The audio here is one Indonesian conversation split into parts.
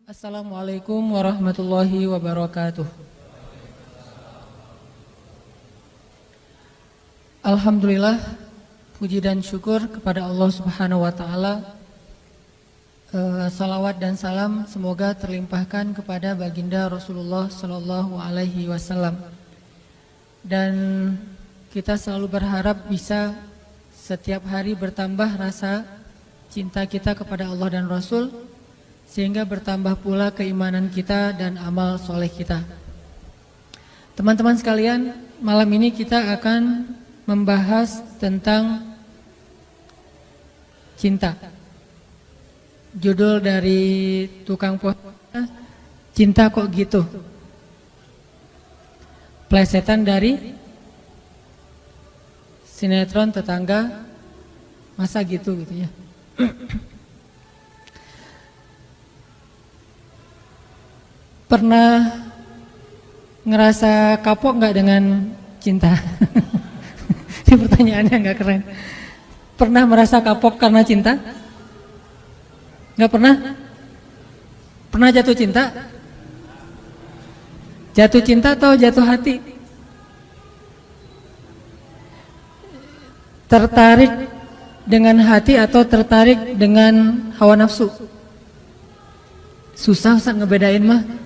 Assalamualaikum warahmatullahi wabarakatuh. Alhamdulillah, puji dan syukur kepada Allah Subhanahu wa taala. Salawat dan salam semoga terlimpahkan kepada baginda Rasulullah sallallahu alaihi wasallam. Dan kita selalu berharap bisa setiap hari bertambah rasa cinta kita kepada Allah dan Rasul, sehingga bertambah pula keimanan kita dan amal soleh kita. Teman-teman sekalian, malam ini kita akan membahas tentang cinta. Judul dari tukang poster, Cinta Kok Gitu. Plesetan dari sinetron Tetangga Masa Gitu ya. Pernah ngerasa kapok nggak dengan cinta? Ini pertanyaannya nggak keren. Pernah merasa kapok karena cinta? Nggak pernah? Pernah jatuh cinta? Jatuh cinta atau jatuh hati? Tertarik dengan hati atau tertarik dengan hawa nafsu? Susah ngebedain mah.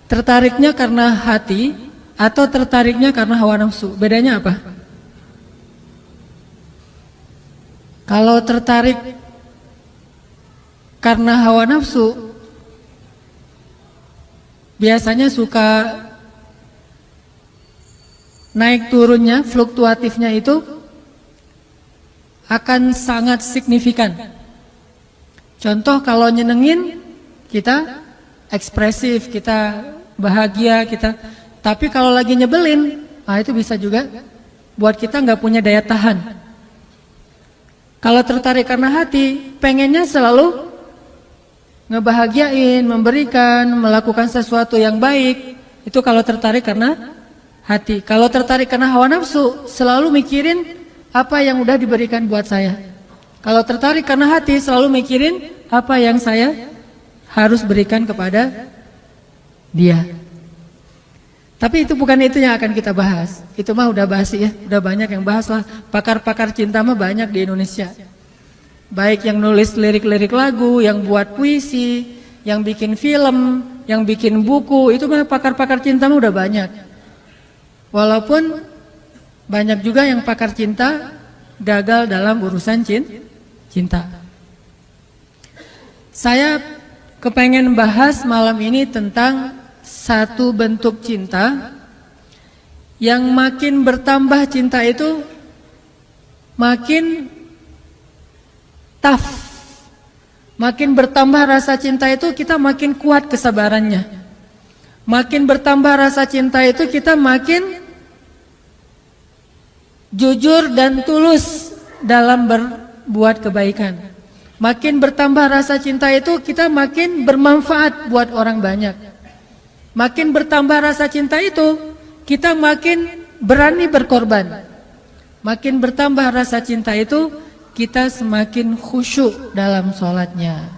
Tertariknya karena hati atau tertariknya karena hawa nafsu? Bedanya apa? Kalau tertarik karena hawa nafsu, biasanya suka naik turunnya, fluktuatifnya itu akan sangat signifikan. Contoh, kalau nyenengin kita ekspresif, kita bahagia, kita. Tapi kalau lagi nyebelin, itu bisa juga buat kita nggak punya daya tahan. Kalau tertarik karena hati, pengennya selalu ngebahagiain, memberikan, melakukan sesuatu yang baik. Itu kalau tertarik karena hati. Kalau tertarik karena hawa nafsu, selalu mikirin apa yang udah diberikan buat saya. Kalau tertarik karena hati, selalu mikirin apa yang saya harus berikan kepada dia. Tapi itu bukan itu yang akan kita bahas. Itu mah udah basi ya, udah banyak yang bahas lah. Pakar-pakar cinta mah banyak di Indonesia. Baik yang nulis lirik-lirik lagu, yang buat puisi, yang bikin film, yang bikin buku, itu mah pakar-pakar cinta mah udah banyak. Walaupun banyak juga yang pakar cinta gagal dalam urusan cinta. Saya kepengen bahas malam ini tentang satu bentuk cinta yang makin bertambah cinta itu makin tough. Makin bertambah rasa cinta itu kita makin kuat kesabarannya. Makin bertambah rasa cinta itu kita makin jujur dan tulus dalam berbuat kebaikan. Makin bertambah rasa cinta itu kita makin bermanfaat buat orang banyak. Makin bertambah rasa cinta itu kita makin berani berkorban. Makin bertambah rasa cinta itu kita semakin khusyuk dalam sholatnya.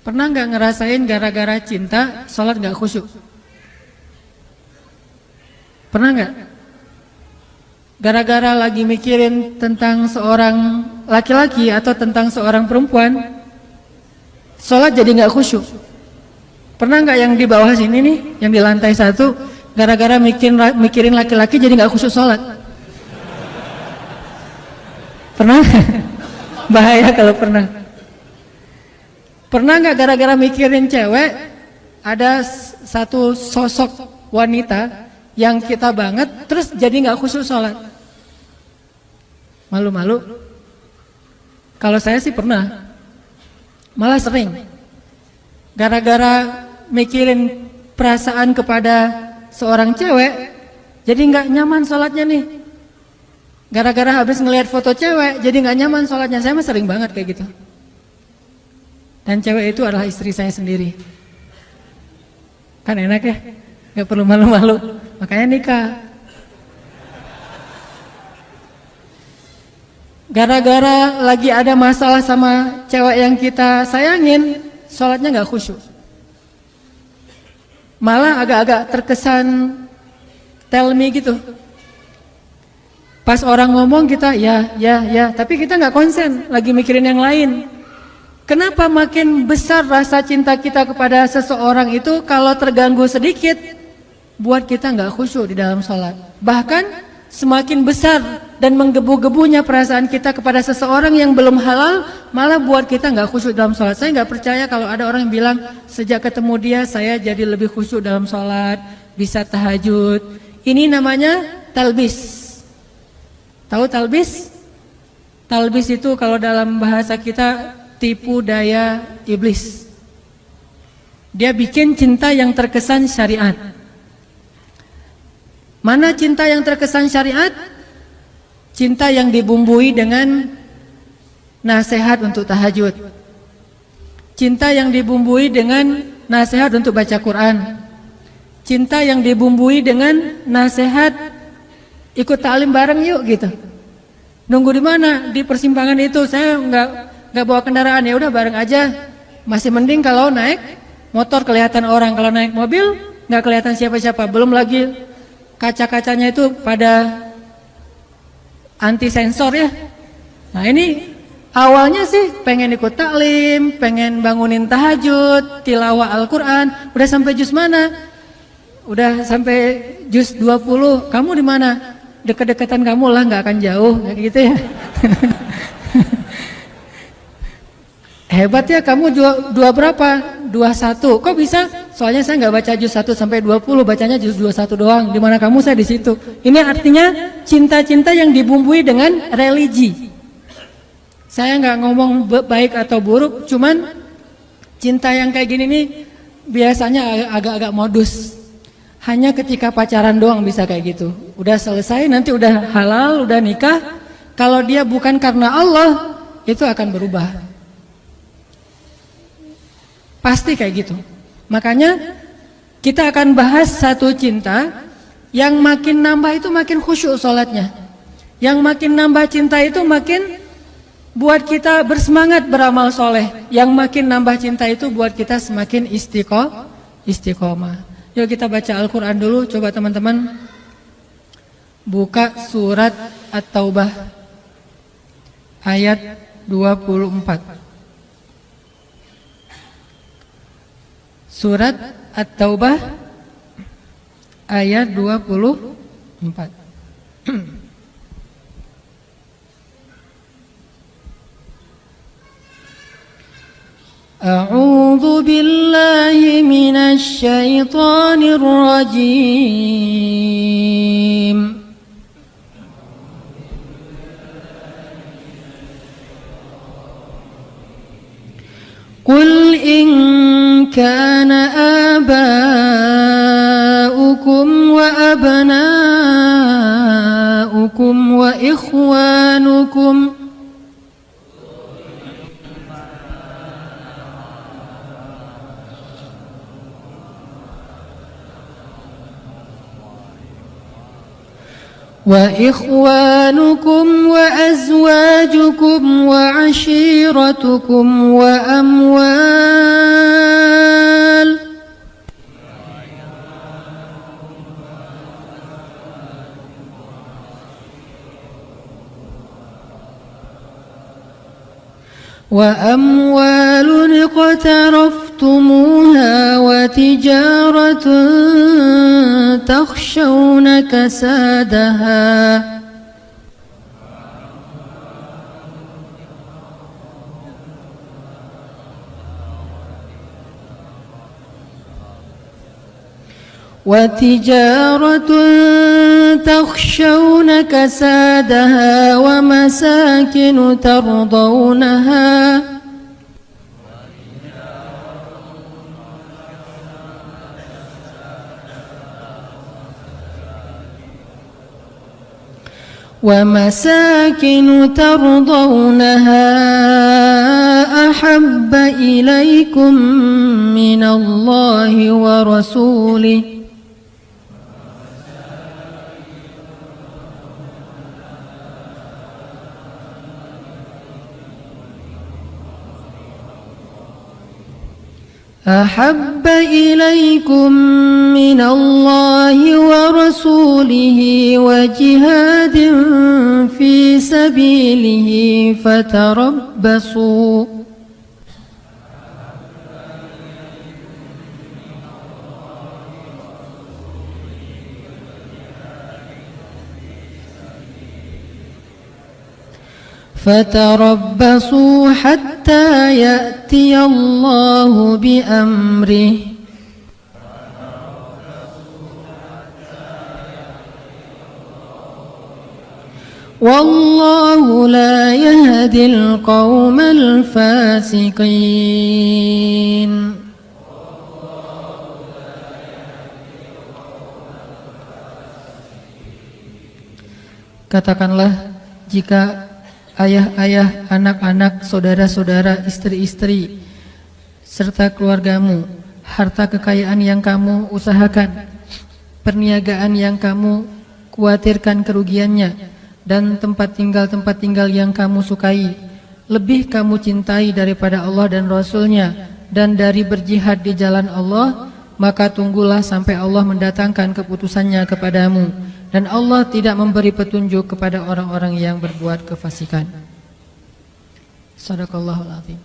Pernah nggak ngerasain gara-gara cinta sholat nggak khusyuk? Pernah nggak? Gara-gara lagi mikirin tentang seorang laki-laki atau tentang seorang perempuan, sholat jadi nggak khusyuk. Pernah nggak yang di bawah sini nih, yang di lantai 1, gara-gara mikirin laki-laki jadi nggak khusyuk sholat? Pernah? Bahaya kalau pernah. Pernah nggak gara-gara mikirin cewek, ada satu sosok wanita yang kita banget, terus jadi nggak khusyuk sholat? Malu-malu? Kalau saya sih pernah, malah sering. Gara-gara mikirin perasaan kepada seorang cewek, jadi nggak nyaman sholatnya nih. Gara-gara habis ngelihat foto cewek, jadi nggak nyaman sholatnya. Saya mah sering banget kayak gitu. Dan cewek itu adalah istri saya sendiri. Kan enak ya, nggak perlu malu-malu. Makanya nikah. Gara-gara lagi ada masalah sama cewek yang kita sayangin, sholatnya nggak khusyuk. Malah agak-agak terkesan tell me gitu. Pas orang ngomong kita ya, tapi kita nggak konsen, lagi mikirin yang lain. Kenapa makin besar rasa cinta kita kepada seseorang itu kalau terganggu sedikit, buat kita nggak khusyuk di dalam sholat. Bahkan semakin besar dan menggebu-gebunya perasaan kita kepada seseorang yang belum halal, malah buat kita nggak khusyuk dalam sholat. Saya nggak percaya kalau ada orang yang bilang sejak ketemu dia saya jadi lebih khusyuk dalam sholat, bisa tahajud. Ini namanya talbis. Tahu talbis? Talbis itu kalau dalam bahasa kita tipu daya iblis. Dia bikin cinta yang terkesan syariat. Mana cinta yang terkesan syariat? Cinta yang dibumbui dengan nasihat untuk tahajud. Cinta yang dibumbui dengan nasihat untuk baca Quran. Cinta yang dibumbui dengan nasihat ikut taklim bareng yuk gitu. Nunggu di mana? Di persimpangan itu. Saya nggak bawa kendaraan, ya udah bareng aja. Masih mending kalau naik motor kelihatan orang, kalau naik mobil nggak kelihatan siapa-siapa. Belum lagi kaca-kacanya itu pada anti sensor ya. Nah ini awalnya sih pengen ikut taklim, pengen bangunin tahajud, tilawah Al-Quran. Udah sampai juz mana? Udah sampai juz 20. Kamu di mana? Deket-deketan kamu lah, nggak akan jauh, kayak gitu ya. Hebat ya, kamu dua berapa? 21. Kok bisa? Soalnya saya nggak baca juz 1 sampai 20, bacanya juz 21 doang. Di mana kamu, saya di situ. Ini artinya cinta-cinta yang dibumbui dengan religi. Saya nggak ngomong baik atau buruk, cuman cinta yang kayak gini nih biasanya agak-agak modus. Hanya ketika pacaran doang bisa kayak gitu. Udah selesai, nanti udah halal, udah nikah. Kalau dia bukan karena Allah, itu akan berubah. Pasti kayak gitu. Makanya kita akan bahas satu cinta yang makin nambah itu makin khusyuk sholatnya. Yang makin nambah cinta itu makin buat kita bersemangat beramal soleh. Yang makin nambah cinta itu buat kita semakin istiqomah. Yuk kita baca Al-Quran dulu. Coba teman-teman buka surat At-Taubah ayat 24. Surat At-Taubah ayat 24. A'udzu billahi minasy syaithanir rajim. Qul in kana aba'ukum wa abna'ukum wa ikhwanukum وإخوانكم وأزواجكم وعشيرتكم وأموال اقترفتموها وتجارة تخشون كسادها ومساكن ترضونها أحب إليكم من الله ورسوله أحب إليكم من الله ورسوله وجهاد في سبيله فتربصوا فتربصوا حتى يأتي الله بأمره والله لا يهدي القوم الفاسقين. Katakanlah, jika ayah-ayah, anak-anak, saudara-saudara, istri-istri, serta keluargamu, harta kekayaan yang kamu usahakan, perniagaan yang kamu khawatirkan kerugiannya, dan tempat tinggal yang kamu sukai, lebih kamu cintai daripada Allah dan Rasul-Nya, dan dari berjihad di jalan Allah, maka tunggulah sampai Allah mendatangkan keputusannya kepadamu. Dan Allah tidak memberi petunjuk kepada orang-orang yang berbuat kefasikan. Shadaqallahul azim.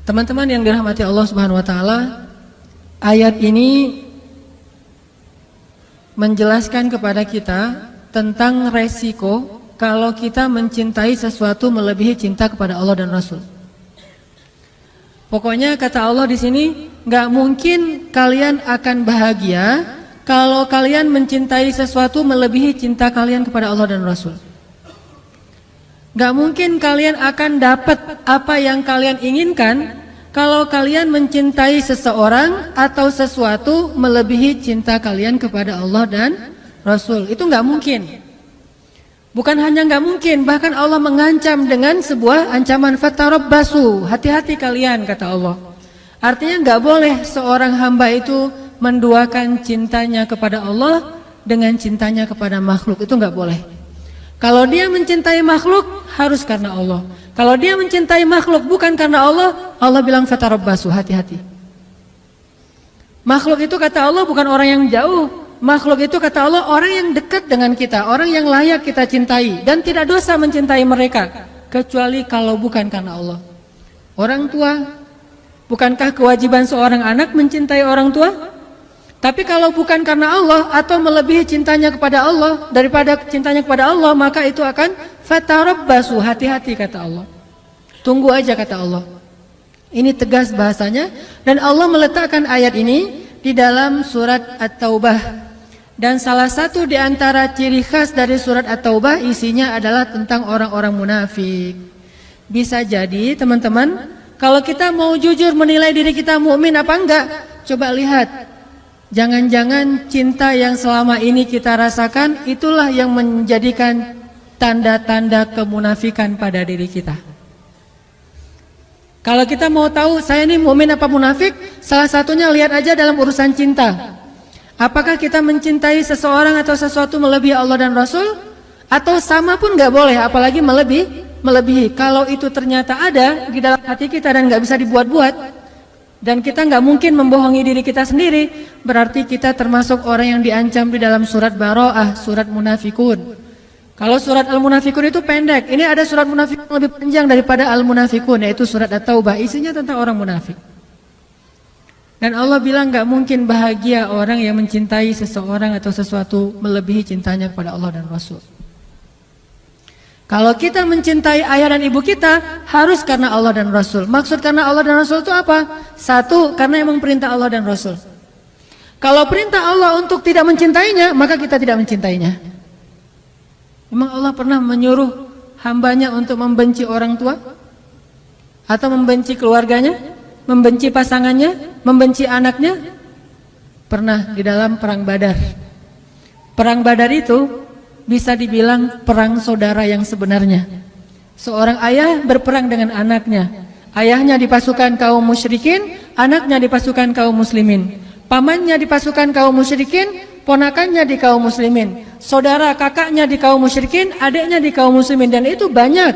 Teman-teman yang dirahmati Allah Subhanahu wa taala, ayat ini menjelaskan kepada kita tentang resiko kalau kita mencintai sesuatu melebihi cinta kepada Allah dan Rasul. Pokoknya kata Allah di sini, nggak mungkin kalian akan bahagia kalau kalian mencintai sesuatu melebihi cinta kalian kepada Allah dan Rasul. Gak mungkin kalian akan dapat apa yang kalian inginkan kalau kalian mencintai seseorang atau sesuatu melebihi cinta kalian kepada Allah dan Rasul. Itu gak mungkin. Bukan hanya gak mungkin, bahkan Allah mengancam dengan sebuah ancaman, fatarabbasu, hati-hati kalian, kata Allah. Artinya gak boleh seorang hamba itu menduakan cintanya kepada Allah dengan cintanya kepada makhluk. Itu nggak boleh. Kalau dia mencintai makhluk, harus karena Allah. Kalau dia mencintai makhluk bukan karena Allah, Allah bilang fatarabbasu, hati-hati. Makhluk itu kata Allah bukan orang yang jauh. Makhluk itu kata Allah orang yang dekat dengan kita, orang yang layak kita cintai, dan tidak dosa mencintai mereka kecuali kalau bukan karena Allah. Orang tua, bukankah kewajiban seorang anak mencintai orang tua? Tapi kalau bukan karena Allah atau melebihi cintanya kepada Allah daripada cintanya kepada Allah, maka itu akan fatarabbasu, hati-hati kata Allah. Tunggu aja kata Allah. Ini tegas bahasanya, dan Allah meletakkan ayat ini di dalam surat At-Taubah. Dan salah satu di antara ciri khas dari surat At-Taubah isinya adalah tentang orang-orang munafik. Bisa jadi teman-teman, kalau kita mau jujur menilai diri kita mukmin apa enggak, coba lihat. Jangan-jangan cinta yang selama ini kita rasakan itulah yang menjadikan tanda-tanda kemunafikan pada diri kita. Kalau kita mau tahu saya ini mukmin apa munafik, salah satunya lihat aja dalam urusan cinta. Apakah kita mencintai seseorang atau sesuatu melebihi Allah dan Rasul? Atau sama pun nggak boleh, apalagi melebihi. Kalau itu ternyata ada di dalam hati kita dan nggak bisa dibuat-buat, dan kita nggak mungkin membohongi diri kita sendiri, berarti kita termasuk orang yang diancam di dalam surat Baro'ah, surat Munafikun. Kalau surat Al-Munafikun itu pendek, ini ada surat Munafikun lebih panjang daripada Al-Munafikun, yaitu surat At-Taubah, isinya tentang orang munafik. Dan Allah bilang nggak mungkin bahagia orang yang mencintai seseorang atau sesuatu melebihi cintanya kepada Allah dan Rasul. Kalau kita mencintai ayah dan ibu kita, harus karena Allah dan Rasul. Maksud karena Allah dan Rasul itu apa? Satu, karena emang perintah Allah dan Rasul. Kalau perintah Allah untuk tidak mencintainya, maka kita tidak mencintainya. Memang Allah pernah menyuruh hambanya untuk membenci orang tua? Atau membenci keluarganya? Membenci pasangannya? Membenci anaknya? Pernah di dalam perang Badar. Perang Badar itu bisa dibilang perang saudara yang sebenarnya. Seorang ayah berperang dengan anaknya. Ayahnya di pasukan kaum musyrikin, anaknya di pasukan kaum muslimin. Pamannya di pasukan kaum musyrikin, ponakannya di kaum muslimin. Saudara kakaknya di kaum musyrikin, adiknya di kaum muslimin. Dan itu banyak.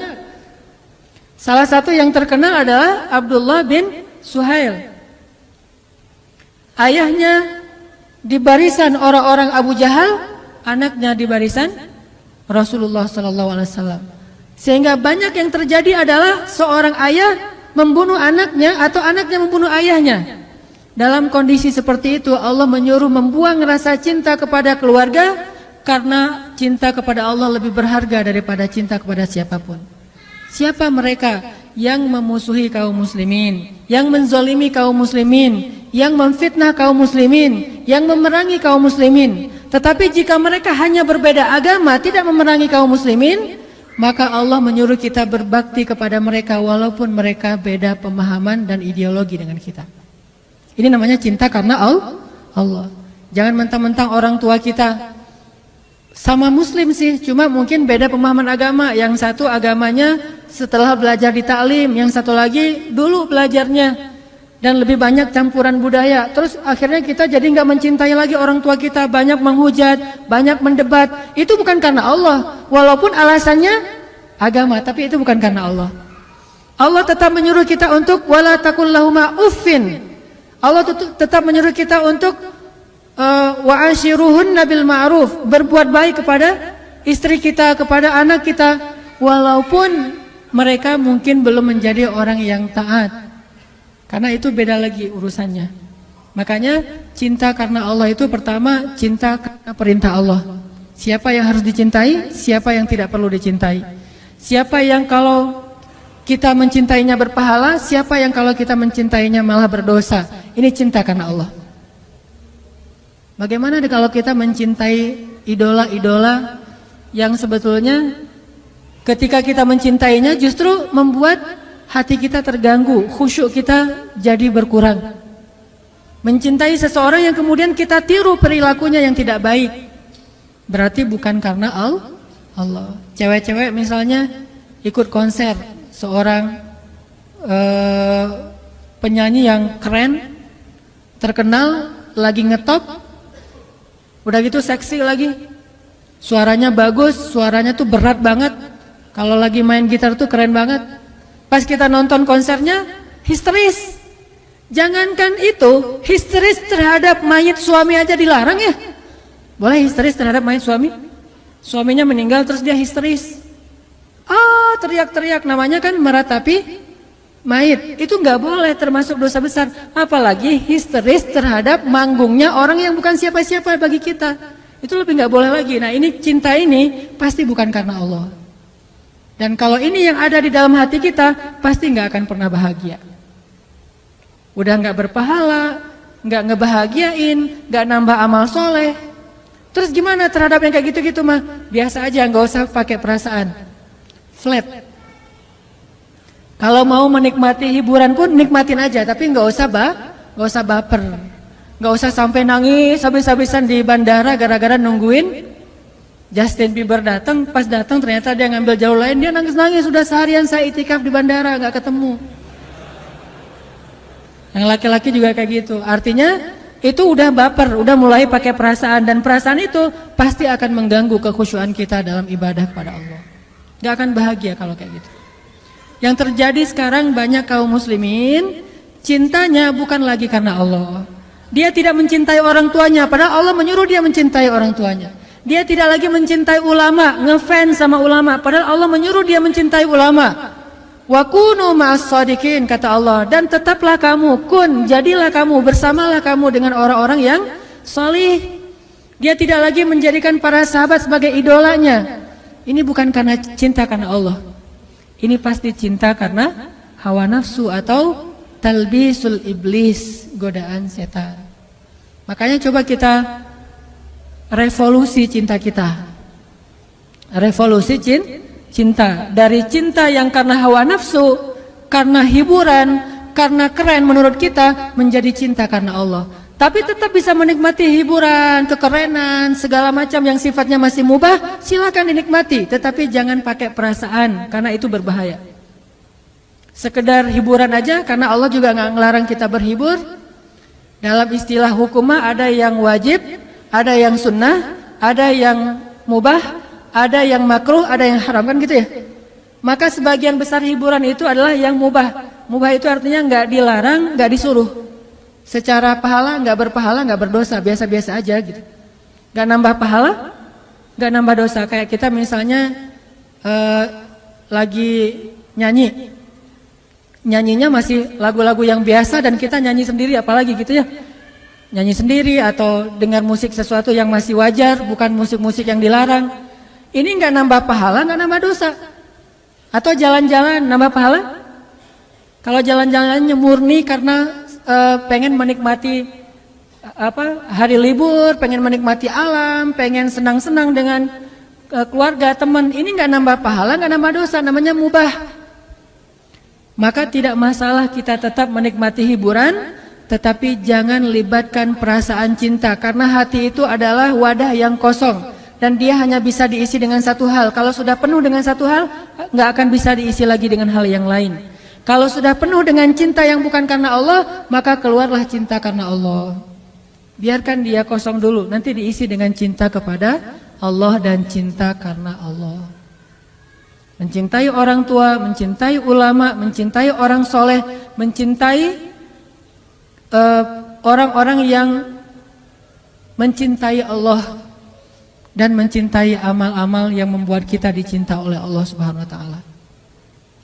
Salah satu yang terkenal adalah Abdullah bin Suhail. Ayahnya di barisan orang-orang Abu Jahal, anaknya di barisan Rasulullah SAW. Sehingga banyak yang terjadi adalah seorang ayah membunuh anaknya atau anaknya membunuh ayahnya. Dalam kondisi seperti itu Allah menyuruh membuang rasa cinta kepada keluarga, karena cinta kepada Allah lebih berharga daripada cinta kepada siapapun. Siapa mereka yang memusuhi kaum muslimin, yang menzolimi kaum muslimin, yang memfitnah kaum muslimin, yang memerangi kaum muslimin? Tetapi jika mereka hanya berbeda agama, tidak memerangi kaum muslimin, maka Allah menyuruh kita berbakti kepada mereka walaupun mereka beda pemahaman dan ideologi dengan kita. Ini namanya cinta karena Allah. Jangan mentang-mentang orang tua kita sama muslim sih, cuma mungkin beda pemahaman agama. Yang satu agamanya setelah belajar di taklim, yang satu lagi dulu belajarnya dan lebih banyak campuran budaya. Terus akhirnya kita jadi nggak mencintai lagi orang tua kita, banyak menghujat, banyak mendebat. Itu bukan karena Allah, walaupun alasannya agama, tapi itu bukan karena Allah. Allah tetap menyuruh kita untuk wala taqul lahuma uffin. Allah tetap menyuruh kita untuk wa ashiruhunna bil ma'ruf, berbuat baik kepada istri kita, kepada anak kita, walaupun mereka mungkin belum menjadi orang yang taat. Karena itu beda lagi urusannya. Makanya cinta karena Allah itu pertama cinta karena perintah Allah. Siapa yang harus dicintai, siapa yang tidak perlu dicintai. Siapa yang kalau kita mencintainya berpahala, siapa yang kalau kita mencintainya malah berdosa. Ini cinta karena Allah. Bagaimana kalau kita mencintai idola-idola yang sebetulnya ketika kita mencintainya justru membuat hati kita terganggu, khusyuk kita jadi berkurang. Mencintai seseorang yang kemudian kita tiru perilakunya yang tidak baik, berarti bukan karena Allah. Cewek-cewek misalnya ikut konser seorang penyanyi yang keren, terkenal, lagi ngetop, udah gitu seksi lagi, suaranya bagus, suaranya tuh berat banget, kalau lagi main gitar tuh keren banget. Pas kita nonton konsernya histeris. Jangankan itu, histeris terhadap mayit suami aja dilarang ya. Boleh histeris terhadap mayit suami? Suaminya meninggal terus dia histeris, teriak-teriak, namanya kan meratapi mayit. Itu nggak boleh, termasuk dosa besar. Apalagi histeris terhadap manggungnya orang yang bukan siapa-siapa bagi kita. Itu lebih nggak boleh lagi. Nah ini cinta ini pasti bukan karena Allah. Dan kalau ini yang ada di dalam hati kita, pasti nggak akan pernah bahagia. Udah nggak berpahala, nggak ngebahagiain, nggak nambah amal soleh. Terus gimana terhadap yang kayak gitu-gitu mah? Biasa aja, nggak usah pakai perasaan. Flat. Kalau mau menikmati hiburan pun nikmatin aja, tapi nggak usah baper, nggak usah sampai nangis habis-habisan di bandara gara-gara nungguin Justin Bieber datang. Pas datang ternyata dia ngambil jauh lain, dia nangis-nangis. Sudah seharian saya itikaf di bandara nggak ketemu. Yang laki-laki juga kayak gitu. Artinya itu udah baper, udah mulai pakai perasaan, dan perasaan itu pasti akan mengganggu kekhusyuan kita dalam ibadah kepada Allah. Nggak akan bahagia kalau kayak gitu. Yang terjadi sekarang banyak kaum muslimin cintanya bukan lagi karena Allah. Dia tidak mencintai orang tuanya, padahal Allah menyuruh dia mencintai orang tuanya. Dia tidak lagi mencintai ulama, ngefans sama ulama, padahal Allah menyuruh dia mencintai ulama. Wa kunu ma'as shadiqin, kata Allah, dan tetaplah kamu, jadilah kamu, bersamalah kamu dengan orang-orang yang salih. Dia tidak lagi menjadikan para sahabat sebagai idolanya. Ini bukan karena cinta karena Allah. Ini pasti cinta karena hawa nafsu atau talbisul iblis, godaan setan. Makanya coba kita revolusi cinta kita. Revolusi cinta. Dari cinta yang karena hawa nafsu, karena hiburan, karena keren menurut kita, menjadi cinta karena Allah. Tapi tetap bisa menikmati hiburan, kekerenan, segala macam yang sifatnya masih mubah, silakan dinikmati. Tetapi jangan pakai perasaan, karena itu berbahaya. Sekedar hiburan aja, karena Allah juga nggak ngelarang kita berhibur. Dalam istilah hukumah ada yang wajib, ada yang sunnah, ada yang mubah, ada yang makruh, ada yang haram, kan gitu ya. Maka sebagian besar hiburan itu adalah yang mubah. Mubah itu artinya nggak dilarang, nggak disuruh. Secara pahala nggak berpahala, nggak berdosa, biasa-biasa aja gitu. Nggak nambah pahala, nggak nambah dosa. Kayak kita misalnya lagi nyanyi, nyanyinya masih lagu-lagu yang biasa dan kita nyanyi sendiri, apalagi gitu ya. Nyanyi sendiri atau dengar musik sesuatu yang masih wajar, bukan musik-musik yang dilarang. Ini nggak nambah pahala, nggak nambah dosa. Atau jalan-jalan nambah pahala? Kalau jalan-jalannya murni karena pengen menikmati hari libur, pengen menikmati alam, pengen senang-senang dengan keluarga, teman, ini nggak nambah pahala, nggak nambah dosa, namanya mubah. Maka tidak masalah kita tetap menikmati hiburan, tetapi jangan libatkan perasaan cinta, karena hati itu adalah wadah yang kosong dan dia hanya bisa diisi dengan satu hal. Kalau sudah penuh dengan satu hal, nggak akan bisa diisi lagi dengan hal yang lain. Kalau sudah penuh dengan cinta yang bukan karena Allah, maka keluarlah cinta karena Allah. Biarkan dia kosong dulu, nanti diisi dengan cinta kepada Allah dan cinta karena Allah. Mencintai orang tua, mencintai ulama, mencintai orang soleh, mencintai orang-orang yang mencintai Allah dan mencintai amal-amal yang membuat kita dicinta oleh Allah Subhanahu wa taala.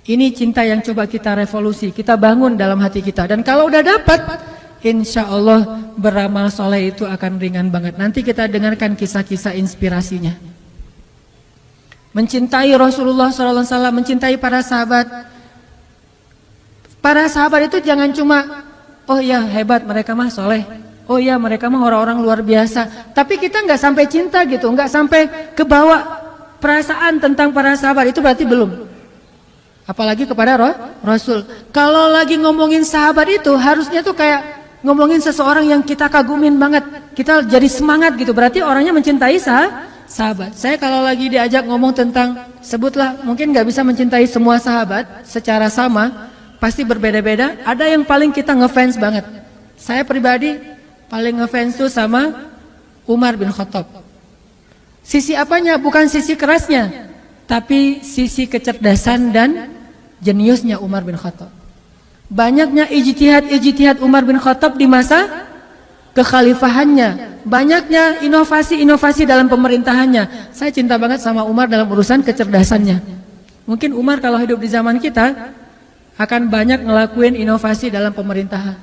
Ini cinta yang coba kita revolusi, kita bangun dalam hati kita. Dan kalau udah dapat, insya Allah beramal soleh itu akan ringan banget. Nanti kita dengarkan kisah-kisah inspirasinya. Mencintai Rasulullah SAW, mencintai para sahabat. Para sahabat itu jangan cuma, oh ya hebat mereka mah soleh, oh ya mereka mah orang-orang luar biasa. Tapi kita nggak sampai cinta gitu, nggak sampai kebawa perasaan tentang para sahabat, itu berarti belum. Apalagi kepada Rasul. Kalau lagi ngomongin sahabat itu harusnya tuh kayak ngomongin seseorang yang kita kagumin banget, kita jadi semangat gitu. Berarti orangnya mencintai sahabat. Saya kalau lagi diajak ngomong tentang, sebutlah, mungkin nggak bisa mencintai semua sahabat secara sama, pasti berbeda-beda. Ada yang paling kita ngefans banget. Saya pribadi paling ngefans tuh sama Umar bin Khattab. Sisi apanya? Bukan sisi kerasnya, tapi sisi kecerdasan dan jeniusnya Umar bin Khattab. Banyaknya ijtihad Umar bin Khattab di masa kekhalifahannya, banyaknya inovasi-inovasi dalam pemerintahannya. Saya cinta banget sama Umar dalam urusan kecerdasannya. Mungkin Umar kalau hidup di zaman kita akan banyak ngelakuin inovasi dalam pemerintahan,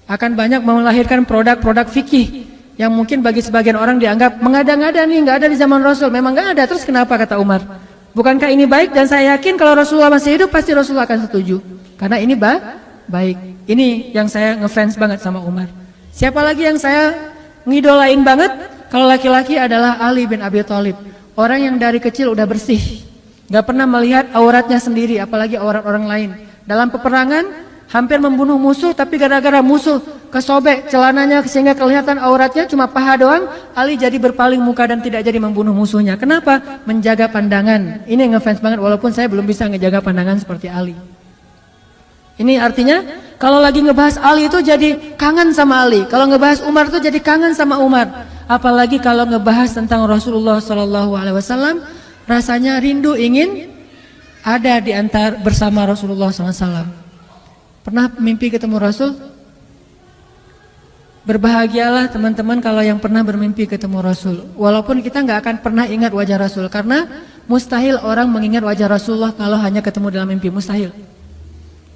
akan banyak melahirkan produk-produk fikih yang mungkin bagi sebagian orang dianggap mengada-ngada nih, nggak ada di zaman Rasul. Memang nggak ada, terus kenapa kata Umar? Bukankah ini baik? Dan saya yakin kalau Rasulullah masih hidup pasti Rasulullah akan setuju, karena ini baik. Ini yang saya ngefans banget sama Umar. Siapa lagi yang saya ngidolain banget? Kalau laki-laki adalah Ali bin Abi Thalib. Orang yang dari kecil udah bersih, nggak pernah melihat auratnya sendiri, apalagi aurat orang lain. Dalam peperangan hampir membunuh musuh, tapi gara-gara musuh kesobek celananya sehingga kelihatan auratnya cuma paha doang, Ali jadi berpaling muka dan tidak jadi membunuh musuhnya. Kenapa? Menjaga pandangan. Ini ngefans banget, walaupun saya belum bisa ngejaga pandangan seperti Ali. Ini artinya kalau lagi ngebahas Ali itu jadi kangen sama Ali, kalau ngebahas Umar itu jadi kangen sama Umar. Apalagi kalau ngebahas tentang Rasulullah SAW, rasanya rindu ingin ada di antar bersama Rasulullah SAW. Pernah mimpi ketemu Rasul? Berbahagialah teman-teman kalau yang pernah bermimpi ketemu Rasul. Walaupun kita nggak akan pernah ingat wajah Rasul, karena mustahil orang mengingat wajah Rasulullah kalau hanya ketemu dalam mimpi, mustahil.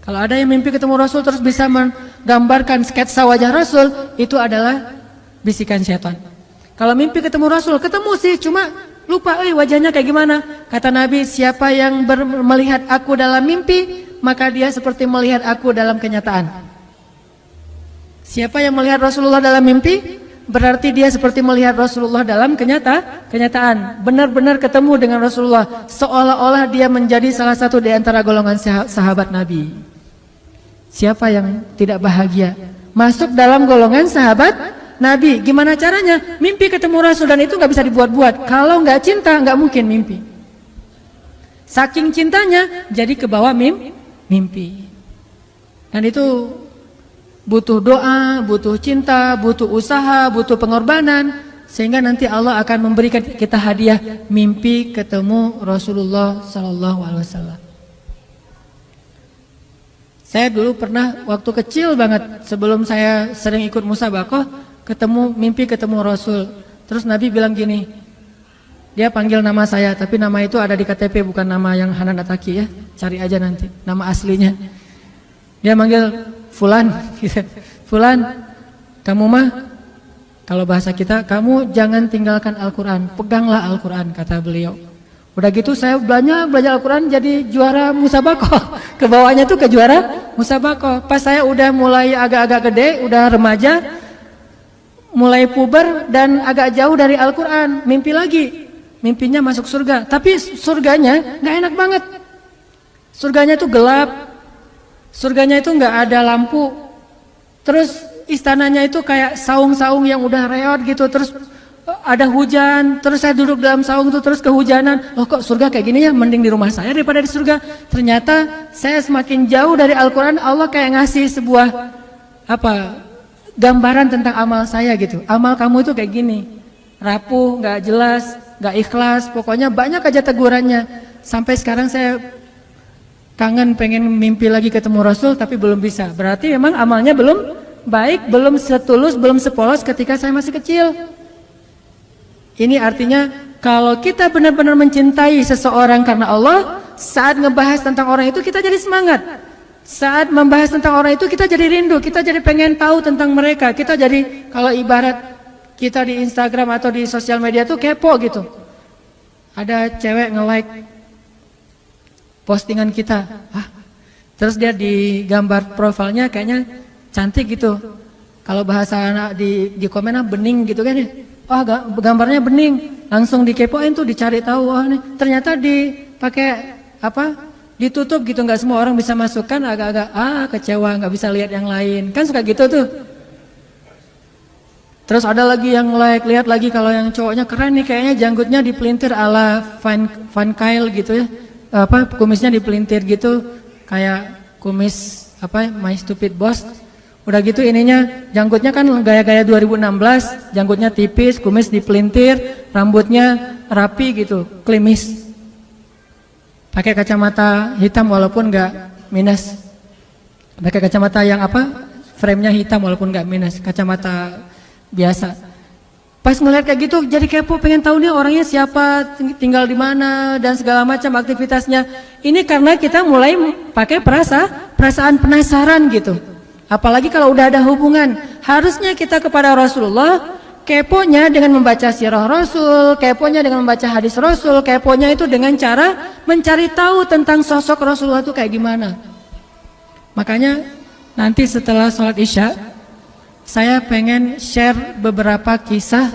Kalau ada yang mimpi ketemu Rasul terus bisa menggambarkan sketsa wajah Rasul, itu adalah bisikan setan. Kalau mimpi ketemu Rasul, ketemu sih, cuma lupa wajahnya kayak gimana. Kata Nabi, siapa yang melihat aku dalam mimpi, maka dia seperti melihat aku dalam kenyataan. Siapa yang melihat Rasulullah dalam mimpi, berarti dia seperti melihat Rasulullah dalam kenyataan. Benar-benar ketemu dengan Rasulullah, seolah-olah dia menjadi salah satu di antara golongan sahabat Nabi. Siapa yang tidak bahagia masuk dalam golongan sahabat Nabi? Gimana caranya? Mimpi ketemu Rasul, dan itu nggak bisa dibuat-buat. Kalau nggak cinta, nggak mungkin mimpi. Saking cintanya, jadi kebawa mimpi. Dan itu butuh doa, butuh cinta, butuh usaha, butuh pengorbanan, sehingga nanti Allah akan memberikan kita hadiah mimpi ketemu Rasulullah SAW. Saya dulu pernah waktu kecil banget sebelum saya sering ikut musabaqah mimpi ketemu Rasul. Terus Nabi bilang gini, dia panggil nama saya, tapi nama itu ada di KTP bukan nama yang Hanan Ataki ya. Cari aja nanti nama aslinya. Dia manggil Fulan, gitu. Fulan, kamu mah kalau bahasa kita, kamu jangan tinggalkan Al-Quran, peganglah Al-Quran, kata beliau. Udah gitu saya belajar Al-Quran jadi juara musabaqah. Kebawahnya tuh ke juara musabaqah. Pas saya udah mulai agak-agak gede, udah remaja, mulai puber dan agak jauh dari Al-Quran, mimpi lagi. Mimpinya masuk surga, tapi surganya gak enak banget. Surganya tuh gelap, surganya itu gak ada lampu. Terus istananya itu kayak saung-saung yang udah reot gitu, terus ada hujan, terus saya duduk dalam saung itu terus kehujanan. Loh kok surga kayak gini ya, mending di rumah saya daripada di surga. Ternyata saya semakin jauh dari Al-Quran, Allah kayak ngasih sebuah gambaran tentang amal saya gitu. Amal kamu itu kayak gini, rapuh, gak jelas, gak ikhlas, pokoknya banyak aja tegurannya. Sampai sekarang saya kangen pengen mimpi lagi ketemu Rasul tapi belum bisa. Berarti memang amalnya belum baik, belum setulus, belum sepolos ketika saya masih kecil. Ini artinya kalau kita benar-benar mencintai seseorang karena Allah, saat ngebahas tentang orang itu kita jadi semangat. Saat membahas tentang orang itu kita jadi rindu, kita jadi pengen tahu tentang mereka. Kita jadi, kalau ibarat kita di Instagram atau di sosial media tuh kepo gitu. Ada cewek nge-like postingan kita, terus dia di gambar profilnya kayaknya cantik gitu. Kalau bahasa anak di komen bening gitu kan ya. Gambarnya bening, langsung dikepoin tuh, dicari tahu. Nih ternyata dipakai ditutup gitu, nggak semua orang bisa masukkan. Agak-agak kecewa, nggak bisa lihat yang lain. Kan suka gitu tuh. Terus ada lagi yang lihat lagi kalau yang cowoknya keren nih, kayaknya janggutnya dipelintir ala Van Kyle gitu ya. Kumisnya dipelintir gitu, kayak kumis My Stupid Boss. Udah gitu ininya janggutnya kan gaya-gaya 2016, janggutnya tipis, kumis dipelintir, rambutnya rapi gitu, klimis. Pakai kacamata hitam walaupun nggak minus. Pakai kacamata yang frame-nya hitam walaupun nggak minus, kacamata biasa. Pas ngeliat kayak gitu jadi kepo, pengen tahu nih orangnya siapa, tinggal di mana dan segala macam aktivitasnya. Ini karena kita mulai pakai perasaan penasaran gitu. Apalagi kalau udah ada hubungan, harusnya kita kepada Rasulullah keponya dengan membaca sirah Rasul, keponya dengan membaca hadis Rasul, keponya itu dengan cara mencari tahu tentang sosok Rasulullah itu kayak gimana. Makanya nanti setelah sholat Isya, saya pengen share beberapa kisah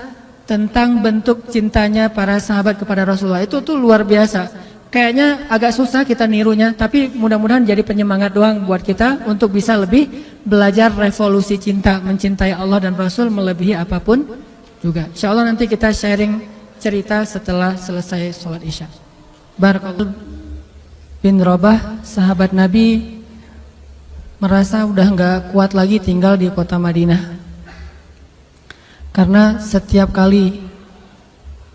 tentang bentuk cintanya para sahabat kepada Rasulullah. Itu tuh luar biasa. Kayaknya agak susah kita nirunya, tapi mudah-mudahan jadi penyemangat doang buat kita untuk bisa lebih belajar revolusi cinta, mencintai Allah dan Rasul melebihi apapun juga. Insya Allah nanti kita sharing cerita setelah selesai sholat Isya. Barakallahu bin Rabah, sahabat Nabi, merasa udah nggak kuat lagi tinggal di kota Madinah. Karena setiap kali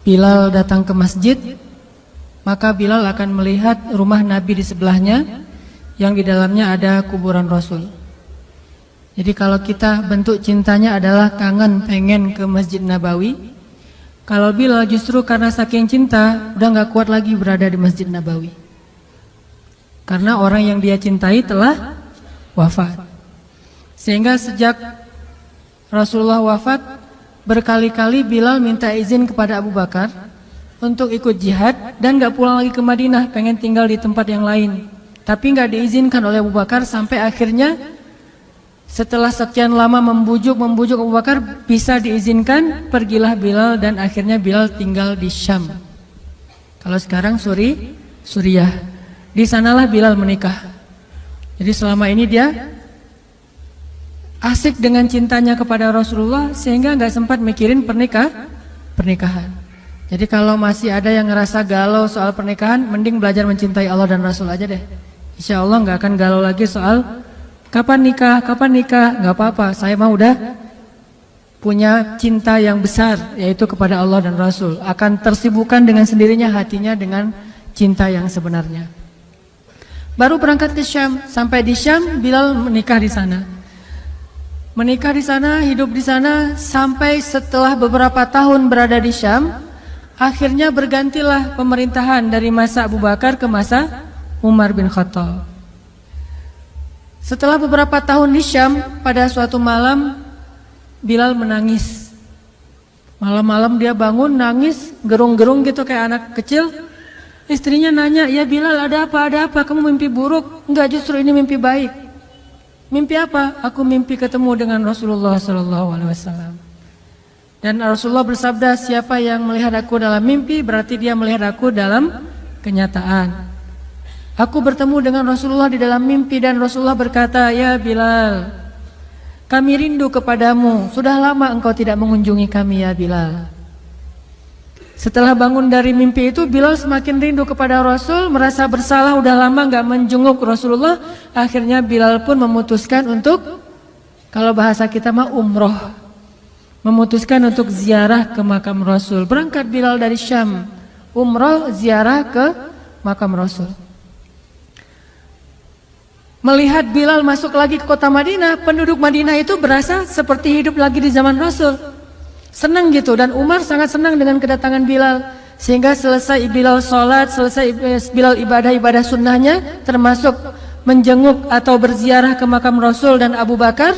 Bilal datang ke masjid, maka Bilal akan melihat rumah Nabi di sebelahnya yang di dalamnya ada kuburan Rasul. Jadi kalau kita bentuk cintanya adalah kangen pengen ke Masjid Nabawi, kalau Bilal justru karena saking cinta udah nggak kuat lagi berada di Masjid Nabawi. Karena orang yang dia cintai telah wafat. Sehingga sejak Rasulullah wafat, berkali-kali Bilal minta izin kepada Abu Bakar untuk ikut jihad dan gak pulang lagi ke Madinah, pengen tinggal di tempat yang lain. Tapi gak diizinkan oleh Abu Bakar, sampai akhirnya setelah sekian lama membujuk Abu Bakar, bisa diizinkan, pergilah Bilal dan akhirnya Bilal tinggal di Syam. Kalau sekarang Suriah. Di sanalah Bilal menikah. Jadi selama ini dia asik dengan cintanya kepada Rasulullah sehingga gak sempat mikirin pernikahan. Jadi kalau masih ada yang ngerasa galau soal pernikahan, mending belajar mencintai Allah dan Rasul aja deh. Insya Allah nggak akan galau lagi soal kapan nikah, nggak apa-apa. Saya mah udah punya cinta yang besar, yaitu kepada Allah dan Rasul. Akan tersibukkan dengan sendirinya hatinya dengan cinta yang sebenarnya. Baru berangkat ke Syam. Sampai di Syam, Bilal menikah di sana. Menikah di sana, hidup di sana, sampai setelah beberapa tahun berada di Syam, akhirnya bergantilah pemerintahan dari masa Abu Bakar ke masa Umar bin Khattab. Setelah beberapa tahun di Syam, pada suatu malam Bilal menangis. Malam-malam dia bangun nangis, gerung-gerung gitu kayak anak kecil. Istrinya nanya, "Ya Bilal, ada apa? Ada apa? Kamu mimpi buruk?" "Enggak, justru ini mimpi baik." "Mimpi apa?" "Aku mimpi ketemu dengan Rasulullah SAW." Dan Rasulullah bersabda, "Siapa yang melihat aku dalam mimpi, berarti dia melihat aku dalam kenyataan." Aku bertemu dengan Rasulullah di dalam mimpi dan Rasulullah berkata, "Ya Bilal, kami rindu kepadamu. Sudah lama engkau tidak mengunjungi kami ya Bilal." Setelah bangun dari mimpi itu, Bilal semakin rindu kepada Rasul, merasa bersalah udah lama gak menjenguk Rasulullah. Akhirnya Bilal pun memutuskan untuk, kalau bahasa kita mah umroh, memutuskan untuk ziarah ke makam Rasul. Berangkat Bilal dari Syam, umroh ziarah ke makam Rasul. Melihat Bilal masuk lagi ke kota Madinah, penduduk Madinah itu berasa seperti hidup lagi di zaman Rasul. Senang gitu, dan Umar sangat senang dengan kedatangan Bilal. Sehingga selesai Bilal sholat, selesai Bilal ibadah-ibadah sunnahnya, termasuk menjenguk atau berziarah ke makam Rasul dan Abu Bakar.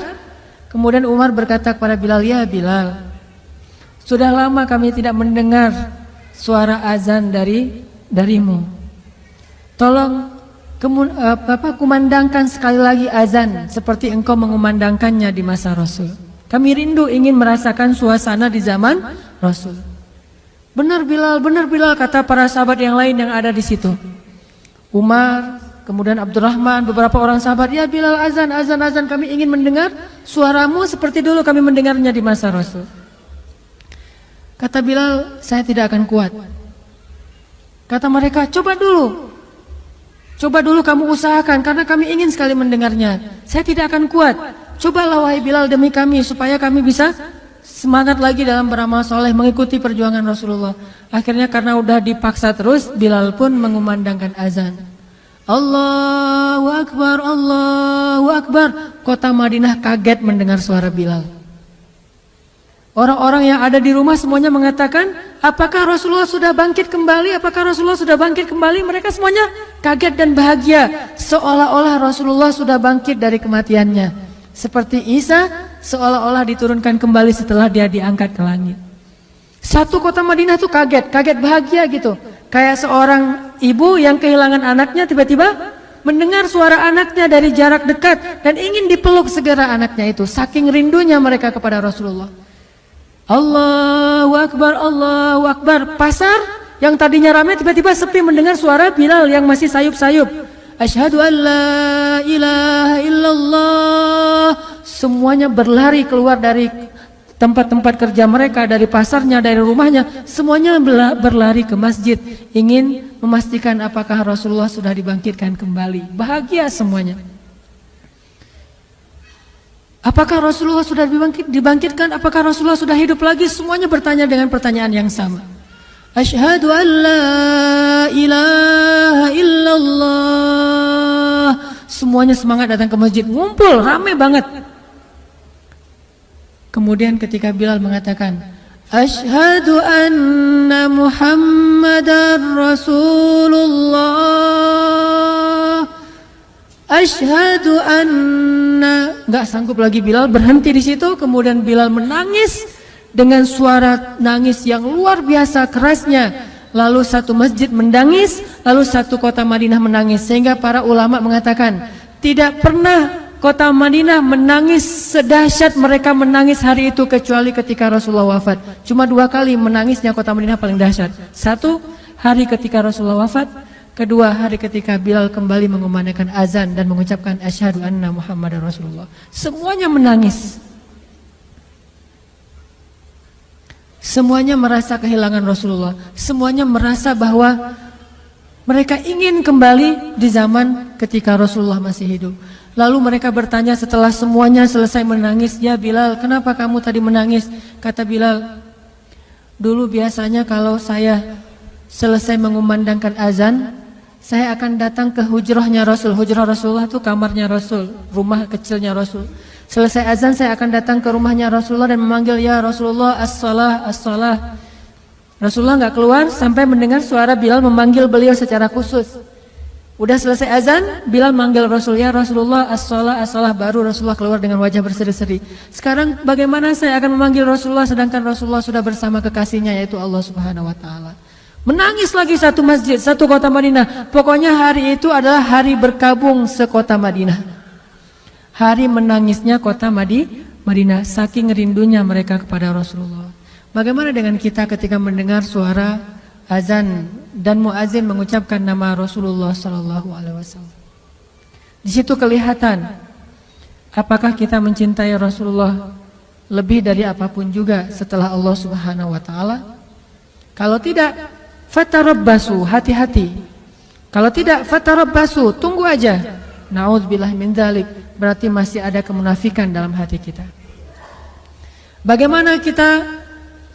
Kemudian Umar berkata kepada Bilal, "Ya Bilal, sudah lama kami tidak mendengar suara azan darimu. Tolong kumandangkan sekali lagi azan seperti engkau mengumandangkannya di masa Rasul. Kami rindu ingin merasakan suasana di zaman Rasul." Benar Bilal, kata para sahabat yang lain yang ada di situ. Umar, kemudian Abdurrahman, beberapa orang sahabat, "Ya Bilal, azan, kami ingin mendengar suaramu seperti dulu kami mendengarnya di masa Rasul." Kata Bilal, "Saya tidak akan kuat." Kata mereka, Coba dulu kamu usahakan karena kami ingin sekali mendengarnya. Saya tidak akan kuat. Cobalah wahai Bilal demi kami supaya kami bisa semangat lagi dalam beramal soleh mengikuti perjuangan Rasulullah. Akhirnya karena udah dipaksa terus, Bilal pun mengumandangkan azan. Allahu Akbar, Allahu Akbar. Kota Madinah kaget mendengar suara Bilal. Orang-orang yang ada di rumah semuanya mengatakan, "Apakah Rasulullah sudah bangkit kembali? Apakah Rasulullah sudah bangkit kembali?" Mereka semuanya kaget dan bahagia, seolah-olah Rasulullah sudah bangkit dari kematiannya. Seperti Isa seolah-olah diturunkan kembali setelah dia diangkat ke langit. Satu kota Madinah tuh kaget bahagia gitu. Kayak seorang ibu yang kehilangan anaknya tiba-tiba mendengar suara anaknya dari jarak dekat dan ingin dipeluk segera anaknya itu. Saking rindunya mereka kepada Rasulullah. Allahu Akbar, Allahu Akbar. Pasar yang tadinya ramai tiba-tiba sepi mendengar suara Bilal yang masih sayup-sayup. Asyhadu an la ilaha illallah. Semuanya berlari keluar dari tempat-tempat kerja mereka, dari pasarnya, dari rumahnya. Semuanya berlari ke masjid, ingin memastikan apakah Rasulullah sudah dibangkitkan kembali. Bahagia semuanya. Apakah Rasulullah sudah dibangkitkan? Apakah Rasulullah sudah hidup lagi? Semuanya bertanya dengan pertanyaan yang sama. Asyhadu an la ilaha illallah. Semuanya semangat datang ke masjid, ngumpul, ramai banget. Kemudian ketika Bilal mengatakan, Asyhadu anna Muhammadar Rasulullah. Asyhadu anna, nggak sanggup lagi Bilal, berhenti di situ. Kemudian Bilal menangis dengan suara nangis yang luar biasa kerasnya. Lalu satu masjid menangis, lalu satu kota Madinah menangis. Sehingga para ulama mengatakan tidak pernah kota Madinah menangis sedahsyat mereka menangis hari itu kecuali ketika Rasulullah wafat. Cuma 2 kali menangisnya kota Madinah paling dahsyat. Satu hari ketika Rasulullah wafat, kedua hari ketika Bilal kembali mengumandangkan azan dan mengucapkan asyhadu anna Muhammadar Rasulullah. Semuanya menangis. Semuanya merasa kehilangan Rasulullah. Semuanya merasa bahwa mereka ingin kembali di zaman ketika Rasulullah masih hidup. Lalu mereka bertanya setelah semuanya selesai menangis, "Ya Bilal, kenapa kamu tadi menangis?" Kata Bilal, "Dulu biasanya kalau saya selesai mengumandangkan azan, saya akan datang ke hujrahnya Rasul. Hujrah Rasulullah itu kamarnya Rasul, rumah kecilnya Rasul. Selesai azan saya akan datang ke rumahnya Rasulullah dan memanggil, ya Rasulullah, as-salah, as-salah. Rasulullah nggak keluar sampai mendengar suara Bilal memanggil beliau secara khusus. Udah selesai azan, Bilal manggil Rasul, ya Rasulullah, as-salah, as-salah. Baru Rasulullah keluar dengan wajah berseri-seri. Sekarang bagaimana saya akan memanggil Rasulullah sedangkan Rasulullah sudah bersama kekasihnya yaitu Allah Subhanahu wa taala. Menangis lagi satu masjid, satu kota Madinah. Pokoknya hari itu adalah hari berkabung sekota Madinah. Hari menangisnya kota Madinah, saking rindunya mereka kepada Rasulullah. Bagaimana dengan kita ketika mendengar suara azan dan muazin mengucapkan nama Rasulullah sallallahu alaihi wasallam? Di situ kelihatan apakah kita mencintai Rasulullah lebih dari apapun juga setelah Allah Subhanahu wa taala. Kalau tidak, fatarabbasu, hati-hati. Kalau tidak, fatarabbasu, tunggu aja. Na'udzubillah min dzalik, berarti masih ada kemunafikan dalam hati kita. Bagaimana kita,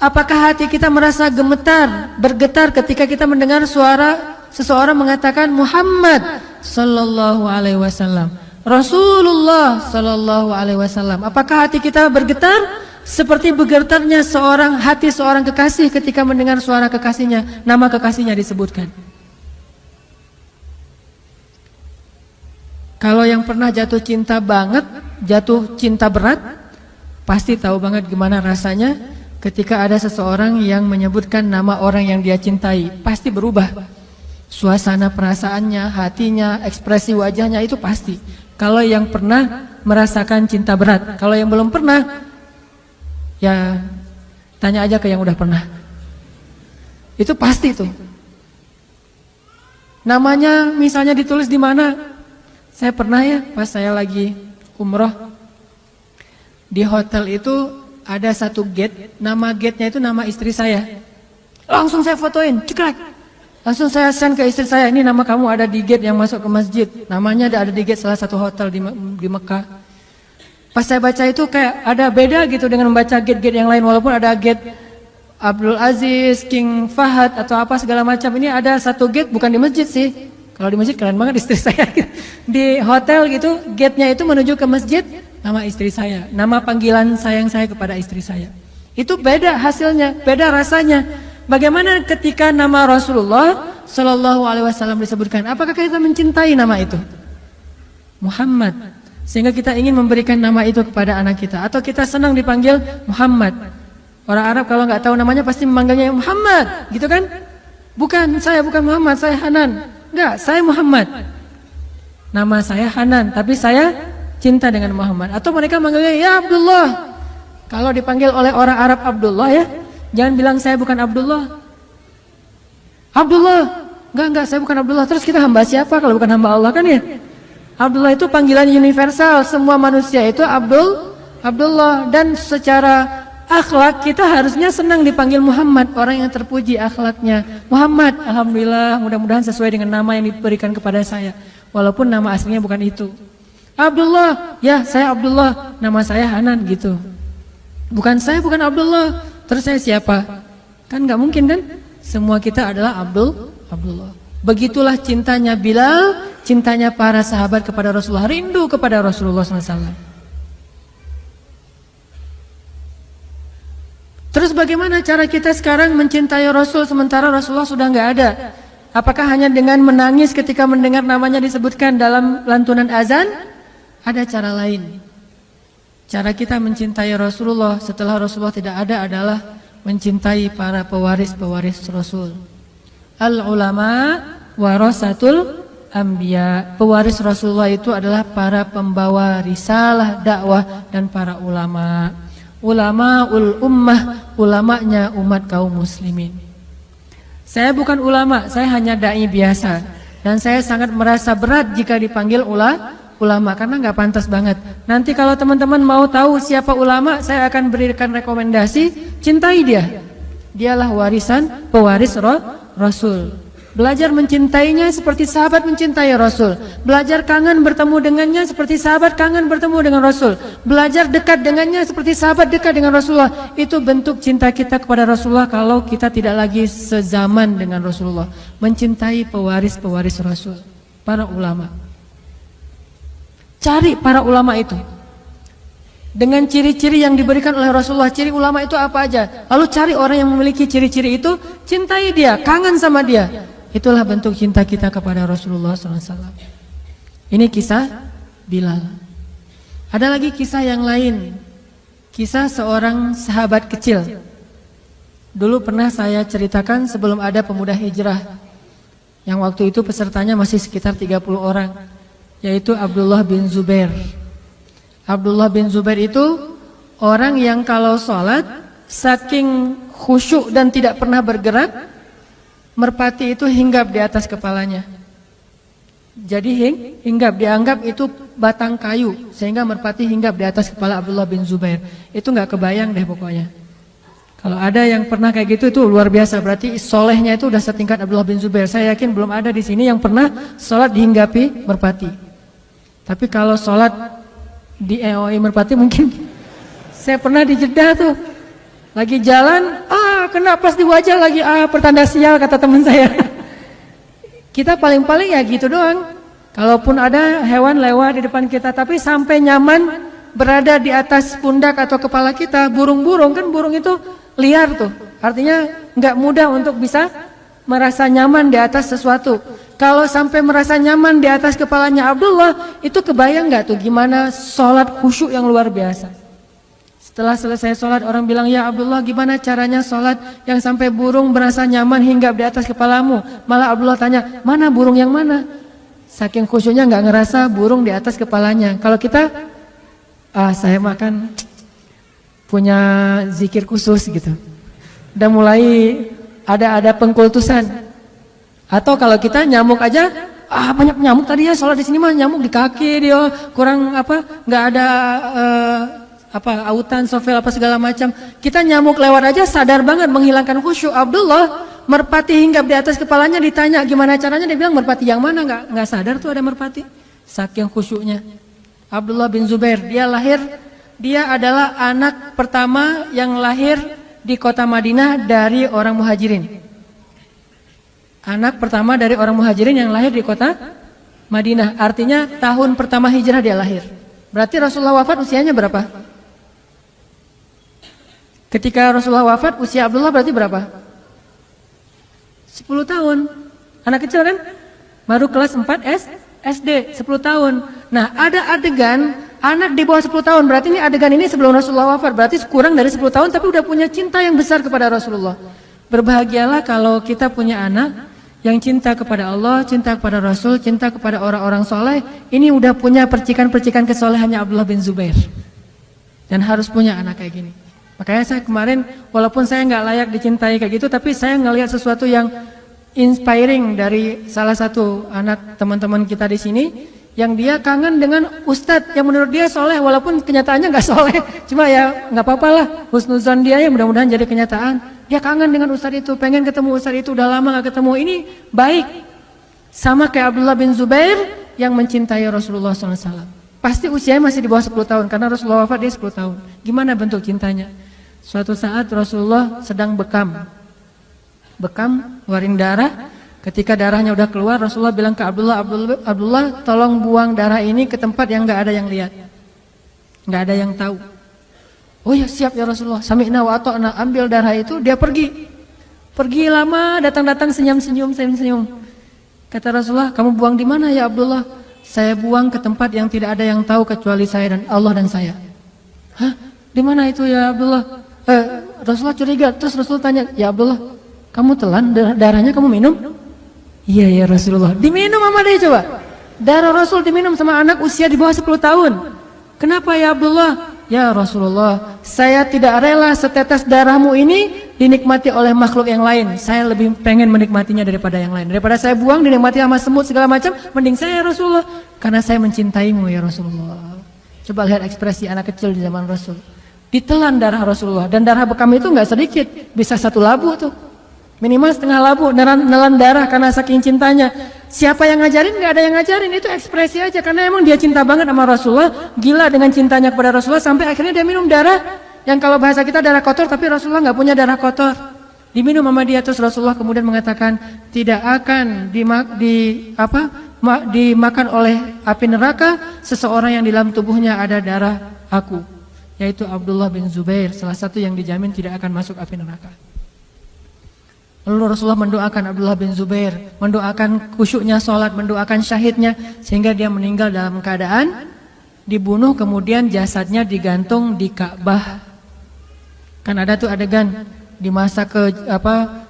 apakah hati kita merasa gemetar, bergetar ketika kita mendengar suara seseorang mengatakan Muhammad sallallahu alaihi wasallam, Rasulullah sallallahu alaihi wasallam? Apakah hati kita bergetar seperti bergetarnya hati seorang kekasih ketika mendengar suara kekasihnya, nama kekasihnya disebutkan? Kalau yang pernah jatuh cinta banget, jatuh cinta berat, pasti tahu banget gimana rasanya ketika ada seseorang yang menyebutkan nama orang yang dia cintai. Pasti berubah suasana perasaannya, hatinya, ekspresi wajahnya, itu pasti. Kalau yang pernah merasakan cinta berat, kalau yang belum pernah, ya tanya aja ke yang udah pernah. Itu pasti tuh. Namanya misalnya ditulis di mana? Saya pernah ya, pas saya lagi umroh, di hotel itu ada satu gate, nama gate-nya itu nama istri saya. Langsung saya fotoin, cekrek. Langsung saya send ke istri saya, ini nama kamu ada di gate yang masuk ke masjid. Namanya ada di gate salah satu hotel di Mekah. Pas saya baca itu kayak ada beda gitu dengan membaca gate-gate yang lain. Walaupun ada gate Abdul Aziz, King Fahad atau apa segala macam. Ini ada satu gate bukan di masjid sih. Kalau di masjid keren banget istri saya. Di hotel gitu, gate-nya itu menuju ke masjid, nama istri saya. Nama panggilan sayang saya kepada istri saya. Itu beda hasilnya, beda rasanya. Bagaimana ketika nama Rasulullah sallallahu alaihi wasallam disebutkan? Apakah kita mencintai nama itu? Muhammad. Sehingga kita ingin memberikan nama itu kepada anak kita. Atau kita senang dipanggil Muhammad. Orang Arab kalau nggak tahu namanya pasti memanggilnya Muhammad, gitu kan? Bukan, saya bukan Muhammad, saya Hanan. Enggak, saya Muhammad. Nama saya Hanan, tapi saya cinta dengan Muhammad. Atau mereka manggilnya ya Abdullah. Kalau dipanggil oleh orang Arab Abdullah ya, jangan bilang saya bukan Abdullah. Abdullah. Enggak, saya bukan Abdullah. Terus kita hamba siapa kalau bukan hamba Allah kan ya? Abdullah itu panggilan universal, semua manusia itu Abdullah. Dan secara akhlak kita harusnya senang dipanggil Muhammad, orang yang terpuji akhlaknya. Muhammad, alhamdulillah, mudah-mudahan sesuai dengan nama yang diberikan kepada saya. Walaupun nama aslinya bukan itu. Abdullah, ya saya Abdullah, nama saya Hanan gitu. Bukan saya bukan Abdullah, terus saya siapa? Kan nggak mungkin kan? Semua kita adalah Abdullah. Begitulah cintanya Bilal, cintanya para sahabat kepada Rasulullah, rindu kepada Rasulullah SAW. Terus bagaimana cara kita sekarang mencintai Rasul sementara Rasulullah sudah nggak ada? Apakah hanya dengan menangis ketika mendengar namanya disebutkan dalam lantunan azan? Ada cara lain. Cara kita mencintai Rasulullah setelah Rasulullah tidak ada adalah mencintai para pewaris-pewaris Rasul. Al-ulama warasatul anbiya. Pewaris Rasulullah itu adalah para pembawa risalah dakwah dan para ulama. Ulamaul ummah, ulamanya umat kaum muslimin. Saya bukan ulama, saya hanya dai biasa. Dan saya sangat merasa berat jika dipanggil ulama karena nggak pantas banget. Nanti kalau teman-teman mau tahu siapa ulama, saya akan berikan rekomendasi, cintai dia. Dialah pewaris Rasul. Belajar mencintainya seperti sahabat mencintai Rasul. Belajar kangen bertemu dengannya seperti sahabat kangen bertemu dengan Rasul. Belajar dekat dengannya seperti sahabat dekat dengan Rasulullah. Itu bentuk cinta kita kepada Rasulullah kalau kita tidak lagi sezaman dengan Rasulullah. Mencintai pewaris-pewaris Rasul, para ulama. Cari para ulama itu dengan ciri-ciri yang diberikan oleh Rasulullah. Ciri ulama itu apa aja? Lalu cari orang yang memiliki ciri-ciri itu, cintai dia, kangen sama dia. Itulah bentuk cinta kita kepada Rasulullah SAW. Ini kisah Bilal. Ada lagi kisah yang lain. Kisah seorang sahabat kecil. Dulu pernah saya ceritakan sebelum ada pemuda hijrah. Yang waktu itu pesertanya masih sekitar 30 orang. Yaitu Abdullah bin Zubair. Abdullah bin Zubair itu orang yang kalau sholat saking khusyuk dan tidak pernah bergerak, merpati itu hinggap di atas kepalanya. Jadi hinggap, dianggap itu batang kayu, sehingga merpati hinggap di atas kepala Abdullah bin Zubair. Itu nggak kebayang deh pokoknya. Kalau ada yang pernah kayak gitu itu luar biasa. Berarti solehnya itu udah setingkat Abdullah bin Zubair. Saya yakin belum ada di sini yang pernah sholat dihinggapi merpati. Tapi kalau sholat di EOI merpati mungkin. Saya pernah di Jeddah tuh, lagi jalan, kena pas di wajah lagi, pertanda sial kata teman saya. Kita paling-paling ya gitu doang. Kalaupun ada hewan lewat di depan kita, tapi sampai nyaman berada di atas pundak atau kepala kita. Burung-burung kan, burung itu liar tuh, artinya nggak mudah untuk bisa merasa nyaman di atas sesuatu. Kalau sampai merasa nyaman di atas kepalanya Abdullah, itu kebayang nggak tuh gimana sholat khusyuk yang luar biasa. Setelah selesai sholat, orang bilang, ya Abdullah, gimana caranya sholat yang sampai burung merasa nyaman hinggap di atas kepalamu? Malah Abdullah tanya, mana burung yang mana? Saking khusyuknya nggak ngerasa burung di atas kepalanya. Kalau kita, saya makan punya zikir khusus gitu. Udah mulai ada pengkultusan. Atau kalau kita nyamuk aja, banyak nyamuk tadi ya, sholat di sini mah nyamuk di kaki dia, kurang nggak ada autan, sofel apa segala macam. Kita nyamuk lewat aja sadar banget menghilangkan khusyuk. Abdullah merpati hinggap di atas kepalanya, ditanya gimana caranya, dia bilang merpati yang mana, nggak sadar tuh ada merpati. Saking khusyuknya. Abdullah bin Zubair, dia adalah anak pertama yang lahir di kota Madinah dari orang muhajirin. Anak pertama dari orang muhajirin yang lahir di kota Madinah. Artinya tahun pertama hijrah dia lahir. Berarti Rasulullah wafat usianya berapa? Ketika Rasulullah wafat, usia Abdullah berarti berapa? 10 tahun. Anak kecil kan? Baru kelas 4 SD, 10 tahun. Nah, ada adegan anak di bawah 10 tahun. Berarti ini adegan ini sebelum Rasulullah wafat. Berarti kurang dari 10 tahun tapi udah punya cinta yang besar kepada Rasulullah. Berbahagialah kalau kita punya anak yang cinta kepada Allah, cinta kepada Rasul, cinta kepada orang-orang soleh. Ini udah punya percikan-percikan kesolehannya Abdullah bin Zubair. Dan harus punya anak kayak gini. Makanya saya kemarin, walaupun saya nggak layak dicintai kayak gitu, tapi saya ngelihat sesuatu yang inspiring dari salah satu anak teman-teman kita di sini, yang dia kangen dengan ustadz yang menurut dia soleh, walaupun kenyataannya nggak soleh, cuma ya nggak apa-apa lah, husnuzon dia ya mudah-mudahan jadi kenyataan. Dia kangen dengan ustadz itu, pengen ketemu ustadz itu, udah lama nggak ketemu. Ini baik, sama kayak Abdullah bin Zubair yang mencintai Rasulullah SAW. Pasti usianya masih di bawah 10 tahun, karena Rasulullah wafat dia 10 tahun. Gimana bentuk cintanya? Suatu saat Rasulullah sedang bekam, ngeluarin darah. Ketika darahnya udah keluar, Rasulullah bilang ke Abdullah, tolong buang darah ini ke tempat yang nggak ada yang lihat, nggak ada yang tahu. Oh ya siap ya Rasulullah. Sami'na wa ata'na, ambil darah itu, dia pergi lama, datang senyum. Kata Rasulullah, kamu buang di mana ya Abdullah? Saya buang ke tempat yang tidak ada yang tahu kecuali saya dan Allah dan saya. Hah? Di mana itu ya Abdullah? Rasulullah curiga, terus Rasulullah tanya, ya Abdullah, kamu telan darahnya, kamu minum? Iya ya Rasulullah. Diminum sama dia coba. Darah Rasul diminum sama anak usia di bawah 10 tahun. Kenapa ya Abdullah? Ya Rasulullah, saya tidak rela setetes darahmu ini dinikmati oleh makhluk yang lain. Saya lebih pengen menikmatinya daripada yang lain. Daripada saya buang dinikmati sama semut segala macam, mending saya ya Rasulullah, karena saya mencintaimu ya Rasulullah. Coba lihat ekspresi anak kecil di zaman Rasul. Ditelan darah Rasulullah, dan darah bekam itu nggak sedikit, bisa 1 labu tuh. Minimal setengah labu, nelan darah karena saking cintanya. Siapa yang ngajarin? Nggak ada yang ngajarin, itu ekspresi aja. Karena emang dia cinta banget sama Rasulullah, gila dengan cintanya kepada Rasulullah, sampai akhirnya dia minum darah. Yang kalau bahasa kita darah kotor, tapi Rasulullah nggak punya darah kotor. Diminum sama dia, terus Rasulullah kemudian mengatakan, tidak akan dimakan oleh api neraka seseorang yang di dalam tubuhnya ada darah aku, yaitu Abdullah bin Zubair, salah satu yang dijamin tidak akan masuk api neraka. Lalu Rasulullah mendoakan Abdullah bin Zubair, mendoakan khusyuknya sholat, mendoakan syahidnya, sehingga dia meninggal dalam keadaan dibunuh, kemudian jasadnya digantung di Ka'bah. Kan ada tuh adegan di masa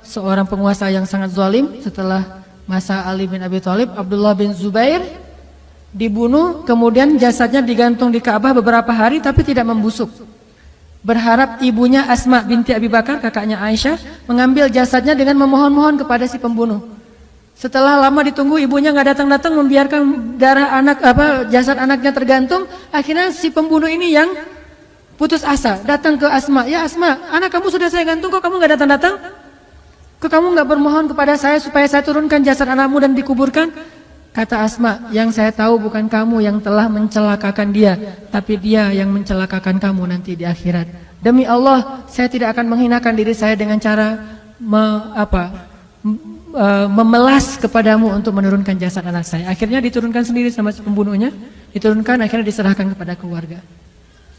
seorang penguasa yang sangat zalim, setelah masa Ali bin Abi Thalib, Abdullah bin Zubair dibunuh, kemudian jasadnya digantung di Ka'bah beberapa hari tapi tidak membusuk. Berharap ibunya Asma binti Abi Bakar, kakaknya Aisyah, mengambil jasadnya dengan memohon-mohon kepada si pembunuh. Setelah lama ditunggu, ibunya nggak datang-datang, membiarkan jasad anaknya tergantung. Akhirnya si pembunuh ini yang putus asa, datang ke Asma. Ya Asma, anak kamu sudah saya gantung, kok kamu nggak datang-datang? Kok kamu nggak bermohon kepada saya supaya saya turunkan jasad anakmu dan dikuburkan? Kata Asma, yang saya tahu bukan kamu yang telah mencelakakan dia, tapi dia yang mencelakakan kamu nanti di akhirat. Demi Allah, saya tidak akan menghinakan diri saya dengan cara memelas kepadamu untuk menurunkan jasad anak saya. Akhirnya diturunkan sendiri sama pembunuhnya, diturunkan, akhirnya diserahkan kepada keluarga.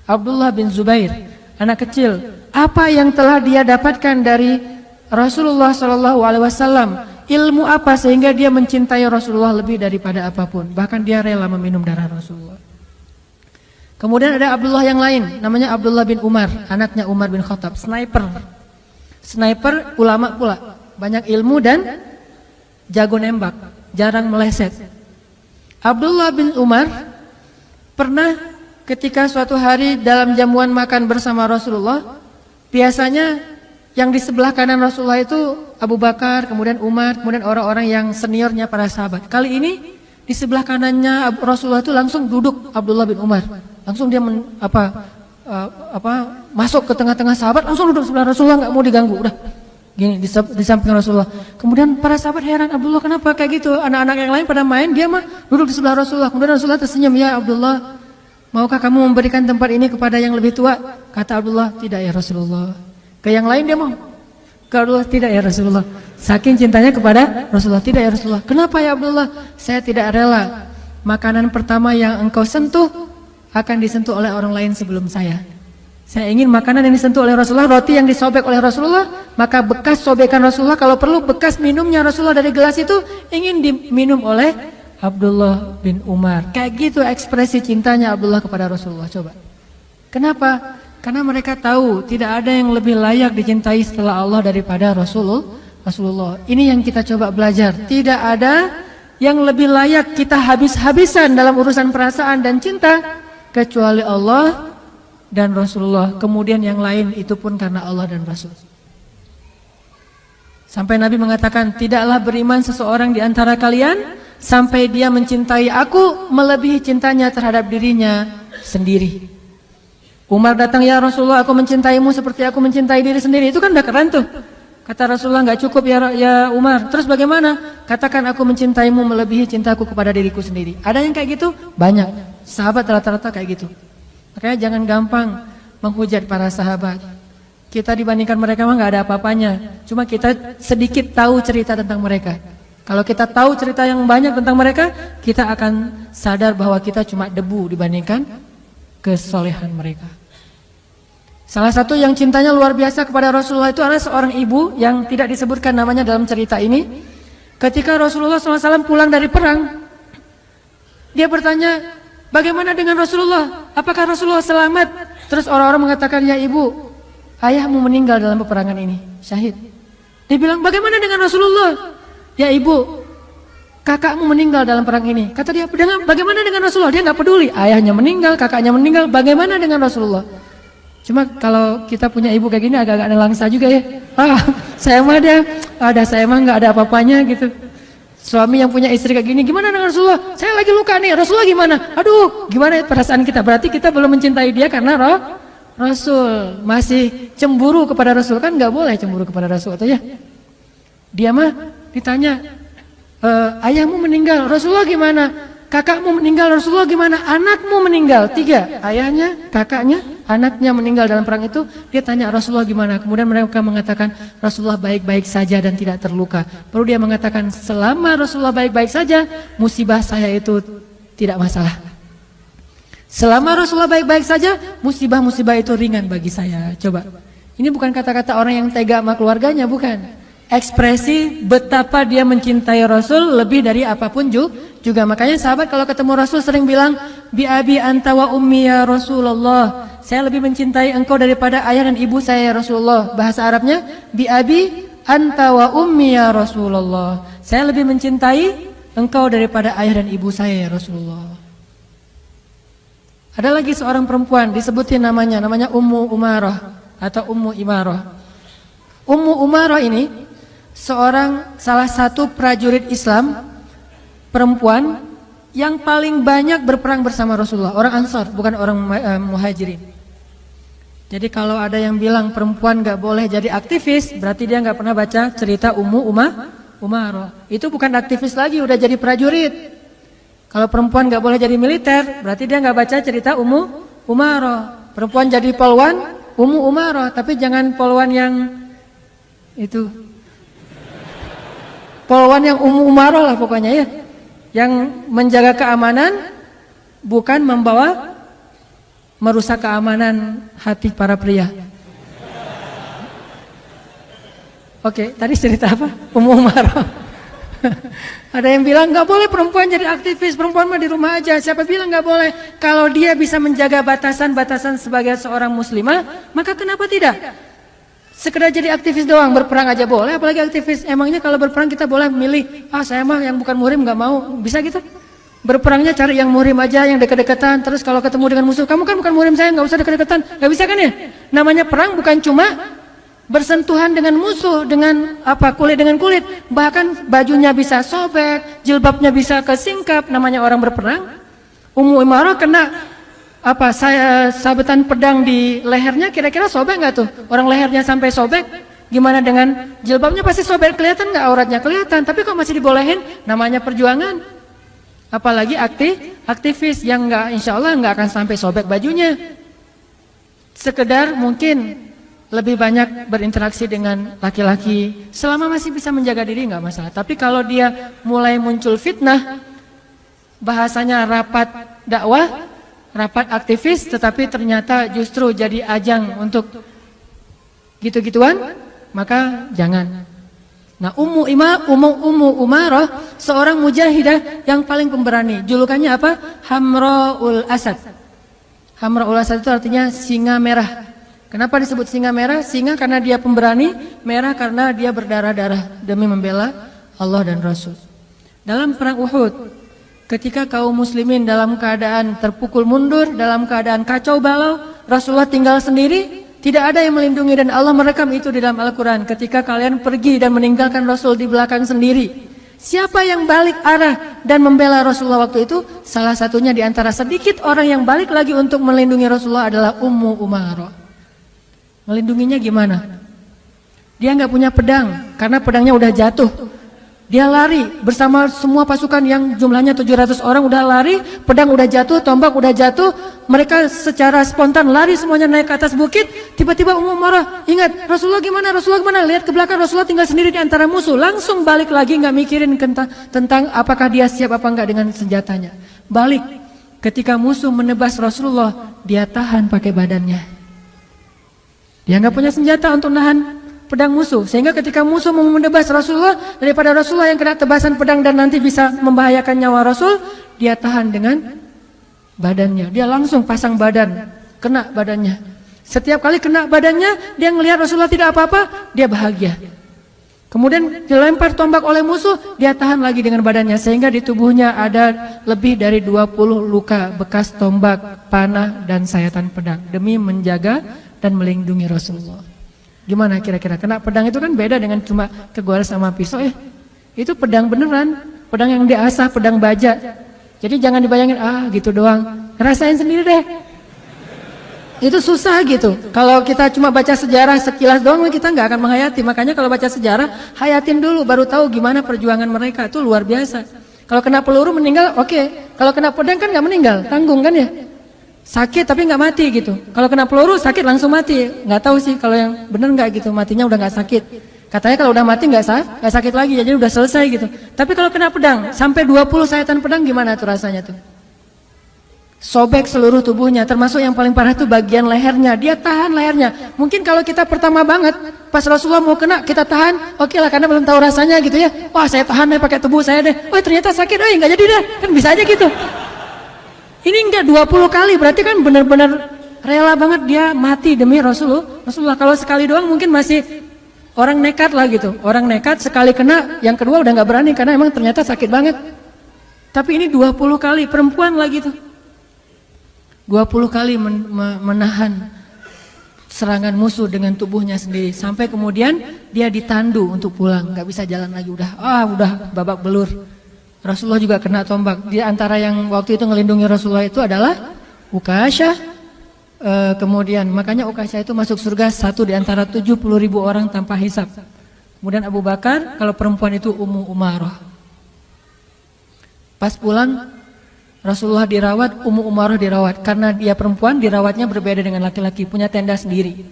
Abdullah bin Zubair, anak kecil, apa yang telah dia dapatkan dari Rasulullah SAW? Ilmu apa sehingga dia mencintai Rasulullah lebih daripada apapun? Bahkan dia rela meminum darah Rasulullah. Kemudian ada Abdullah yang lain, namanya Abdullah bin Umar, anaknya Umar bin Khattab, sniper. Sniper ulama pula, banyak ilmu dan jago nembak, jarang meleset. Abdullah bin Umar pernah ketika suatu hari dalam jamuan makan bersama Rasulullah, biasanya yang di sebelah kanan Rasulullah itu Abu Bakar, kemudian Umar, kemudian orang-orang yang seniornya para sahabat. Kali ini di sebelah kanannya Rasulullah itu langsung duduk Abdullah bin Umar. Langsung dia masuk ke tengah-tengah sahabat, langsung duduk sebelah Rasulullah, nggak mau diganggu. Udah gini di samping Rasulullah. Kemudian para sahabat heran, Abdullah kenapa kayak gitu? Anak-anak yang lain pada main, dia mah duduk di sebelah Rasulullah. Kemudian Rasulullah tersenyum, ya Abdullah, maukah kamu memberikan tempat ini kepada yang lebih tua? Kata Abdullah, tidak ya Rasulullah. Ke yang lain dia mau. Ke Abdullah, tidak ya Rasulullah. Saking cintanya kepada Rasulullah, tidak ya Rasulullah. Kenapa ya Abdullah? Saya tidak rela makanan pertama yang engkau sentuh akan disentuh oleh orang lain sebelum saya. Saya ingin makanan yang disentuh oleh Rasulullah, roti yang disobek oleh Rasulullah, maka bekas sobekan Rasulullah, kalau perlu bekas minumnya Rasulullah dari gelas itu ingin diminum oleh Abdullah bin Umar. Kayak gitu ekspresi cintanya Abdullah kepada Rasulullah. Coba. Kenapa? Karena mereka tahu tidak ada yang lebih layak dicintai setelah Allah daripada Rasulullah. Ini yang kita coba belajar. Tidak ada yang lebih layak kita habis-habisan dalam urusan perasaan dan cinta kecuali Allah dan Rasulullah. Kemudian yang lain itu pun karena Allah dan Rasul. Sampai Nabi mengatakan, tidaklah beriman seseorang di antara kalian sampai dia mencintai aku melebihi cintanya terhadap dirinya sendiri. Umar datang, ya Rasulullah, aku mencintaimu seperti aku mencintai diri sendiri. Itu kan udah keren tuh. Kata Rasulullah, nggak cukup ya Umar. Terus bagaimana? Katakan aku mencintaimu melebihi cintaku kepada diriku sendiri. Ada yang kayak gitu? Banyak. Sahabat rata-rata kayak gitu. Makanya jangan gampang menghujat para sahabat. Kita dibandingkan mereka mah nggak ada apa-apanya. Cuma kita sedikit tahu cerita tentang mereka. Kalau kita tahu cerita yang banyak tentang mereka, kita akan sadar bahwa kita cuma debu dibandingkan kesolehan mereka. Salah satu yang cintanya luar biasa kepada Rasulullah itu adalah seorang ibu yang tidak disebutkan namanya dalam cerita ini. Ketika Rasulullah SAW pulang dari perang, dia bertanya, bagaimana dengan Rasulullah? Apakah Rasulullah selamat? Terus orang-orang mengatakan, ya ibu, ayahmu meninggal dalam peperangan ini, syahid. Dia bilang, bagaimana dengan Rasulullah? Ya ibu, kakakmu meninggal dalam perang ini. Kata dia, bagaimana dengan Rasulullah? Dia nggak peduli, ayahnya meninggal, kakaknya meninggal, bagaimana dengan Rasulullah? Cuma kalau kita punya ibu kayak gini agak-agak nelangsa juga ya. Saya mah saya mah nggak ada apa-apanya gitu. Suami yang punya istri kayak gini, gimana dengan Rasulullah? Saya lagi luka nih, Rasulullah gimana? Aduh, gimana perasaan kita? Berarti kita belum mencintai dia karena Rasul. Masih cemburu kepada Rasul, kan nggak boleh cemburu kepada Rasul atau ya? Dia mah ditanya, ayahmu meninggal, Rasulullah gimana? Kakakmu meninggal, Rasulullah gimana? Anakmu meninggal, 3. Ayahnya, kakaknya, anaknya meninggal dalam perang itu. Dia tanya Rasulullah gimana? Kemudian mereka mengatakan Rasulullah baik-baik saja dan tidak terluka. Baru dia mengatakan selama Rasulullah baik-baik saja, musibah saya itu tidak masalah. Selama Rasulullah baik-baik saja, musibah-musibah itu ringan bagi saya. Coba, ini bukan kata-kata orang yang tega sama keluarganya, bukan. Ekspresi betapa dia mencintai Rasul lebih dari apapun juga. Makanya sahabat kalau ketemu Rasul sering bilang, bi abi anta wa ummi ya Rasulullah. Saya lebih mencintai engkau daripada ayah dan ibu saya ya Rasulullah. Bahasa Arabnya, bi abi anta wa ummi ya Rasulullah. Saya lebih mencintai engkau daripada ayah dan ibu saya ya Rasulullah. Ada lagi seorang perempuan disebutin namanya Ummu Umarah atau Ummu Imarah. Ummu Umarah ini salah satu prajurit Islam perempuan yang paling banyak berperang bersama Rasulullah, orang Ansar, bukan orang Muhajirin. Jadi kalau ada yang bilang perempuan gak boleh jadi aktivis, berarti dia gak pernah baca cerita Ummu Umarah. Itu bukan aktivis lagi, udah jadi prajurit. Kalau perempuan gak boleh jadi militer, berarti dia gak baca cerita Ummu Umarah. Perempuan jadi polwan, Ummu Umarah, tapi jangan polwan yang itu. Polwan yang Ummu Umarah lah pokoknya ya. Yang menjaga keamanan, bukan membawa merusak keamanan hati para pria. Oke, tadi cerita apa? Ummu Umarah. Ada yang bilang gak boleh perempuan jadi aktivis, perempuan mah di rumah aja. Siapa bilang gak boleh? Kalau dia bisa menjaga batasan-batasan sebagai seorang muslimah, maka kenapa tidak? Sekedar jadi aktivis doang, berperang aja boleh, apalagi aktivis. Emangnya kalau berperang kita boleh milih, saya mah yang bukan muhrim gak mau, bisa gitu? Berperangnya cari yang muhrim aja, yang deket-deketan. Terus kalau ketemu dengan musuh, kamu kan bukan muhrim saya, gak usah deket-deketan. Gak bisa kan ya? Namanya perang bukan cuma bersentuhan dengan musuh, dengan kulit dengan kulit. Bahkan bajunya bisa sobek, jilbabnya bisa kesingkap, namanya orang berperang. Ummu Imarah kena sabetan pedang di lehernya, kira-kira sobek nggak tuh? Orang lehernya sampai sobek, gimana dengan jilbabnya? Pasti sobek, kelihatan nggak auratnya? Kelihatan, tapi kok masih dibolehin? Namanya perjuangan. Apalagi aktivis yang nggak, insya Allah nggak akan sampai sobek bajunya. Sekedar mungkin lebih banyak berinteraksi dengan laki-laki, selama masih bisa menjaga diri nggak masalah. Tapi kalau dia mulai muncul fitnah, bahasanya rapat dakwah, rapat aktivis, tetapi ternyata justru jadi ajang untuk gitu-gituan, maka jangan. Nah, Ummu Umarah seorang mujahidah yang paling pemberani. Julukannya apa? Hamraul Asad. Hamraul Asad itu artinya singa merah. Kenapa disebut singa merah? Singa karena dia pemberani, merah karena dia berdarah-darah demi membela Allah dan Rasul. Dalam perang Uhud, ketika kaum muslimin dalam keadaan terpukul mundur, dalam keadaan kacau balau, Rasulullah tinggal sendiri, tidak ada yang melindungi, dan Allah merekam itu di dalam Al-Quran. Ketika kalian pergi dan meninggalkan Rasul di belakang sendiri, siapa yang balik arah dan membela Rasulullah waktu itu? Salah satunya di antara sedikit orang yang balik lagi untuk melindungi Rasulullah adalah Ummu Umarah. Melindunginya gimana? Dia nggak punya pedang karena pedangnya udah jatuh. Dia lari bersama semua pasukan yang jumlahnya 700 orang, udah lari, pedang udah jatuh, tombak udah jatuh. Mereka secara spontan lari semuanya naik ke atas bukit. Tiba-tiba Ummu Umarah ingat, Rasulullah gimana? Rasulullah gimana? Lihat ke belakang, Rasulullah tinggal sendiri di antara musuh. Langsung balik lagi, nggak mikirin tentang apakah dia siap apa enggak dengan senjatanya. Balik. Ketika musuh menebas Rasulullah, dia tahan pakai badannya. Dia nggak punya senjata untuk nahan pedang musuh, sehingga ketika musuh mau menebas Rasulullah, daripada Rasulullah yang kena tebasan pedang dan nanti bisa membahayakan nyawa Rasul, dia tahan dengan badannya. Dia langsung pasang badan, kena badannya. Setiap kali kena badannya, dia ngelihat Rasulullah tidak apa-apa, dia bahagia. Kemudian dilempar tombak oleh musuh, dia tahan lagi dengan badannya, sehingga di tubuhnya ada lebih dari 20 luka bekas tombak, panah, dan sayatan pedang demi menjaga dan melindungi Rasulullah. Gimana kira-kira? Kena pedang itu kan beda dengan cuma kegores sama pisau ya. Itu pedang beneran, pedang yang diasah, pedang baja. Jadi jangan dibayangin gitu doang. Rasain sendiri deh. Itu susah gitu. Kalau kita cuma baca sejarah sekilas doang kita nggak akan menghayati. Makanya kalau baca sejarah hayatin dulu baru tahu gimana perjuangan mereka. Itu luar biasa. Kalau kena peluru meninggal oke. Kalau kena pedang kan nggak meninggal, tanggung kan ya. Sakit tapi nggak mati gitu. Kalau kena peluru sakit langsung mati. Nggak tahu sih kalau yang bener nggak gitu, matinya udah nggak sakit. Katanya kalau udah mati nggak sakit lagi, jadi udah selesai gitu. Tapi kalau kena pedang sampai 20 sayatan pedang gimana tuh rasanya tuh? Sobek seluruh tubuhnya, termasuk yang paling parah itu bagian lehernya. Dia tahan lehernya. Mungkin kalau kita pertama banget, pas Rasulullah mau kena, kita tahan, oke lah karena belum tahu rasanya gitu ya. Wah saya tahan deh pakai tubuh saya deh. Wah ternyata sakit, nggak jadi deh. Kan bisa aja gitu. Ini enggak 20 kali, berarti kan benar-benar rela banget dia mati demi Rasulullah. Kalau sekali doang mungkin masih orang nekat lah gitu. Orang nekat sekali kena, yang kedua udah nggak berani karena emang ternyata sakit banget. Tapi ini 20 kali, perempuan lagi tuh. 20 kali menahan serangan musuh dengan tubuhnya sendiri sampai kemudian dia ditandu untuk pulang, nggak bisa jalan lagi, udah babak belur. Rasulullah juga kena tombak. Di antara yang waktu itu ngelindungi Rasulullah itu adalah Ukasyah. Kemudian makanya Ukasyah itu masuk surga satu di antara 70.000 orang tanpa hisab. Kemudian Abu Bakar, kalau perempuan itu Ummu Umarah. Pas pulang Rasulullah dirawat, Ummu Umarah dirawat. Karena dia perempuan, dirawatnya berbeda dengan laki-laki, punya tenda sendiri.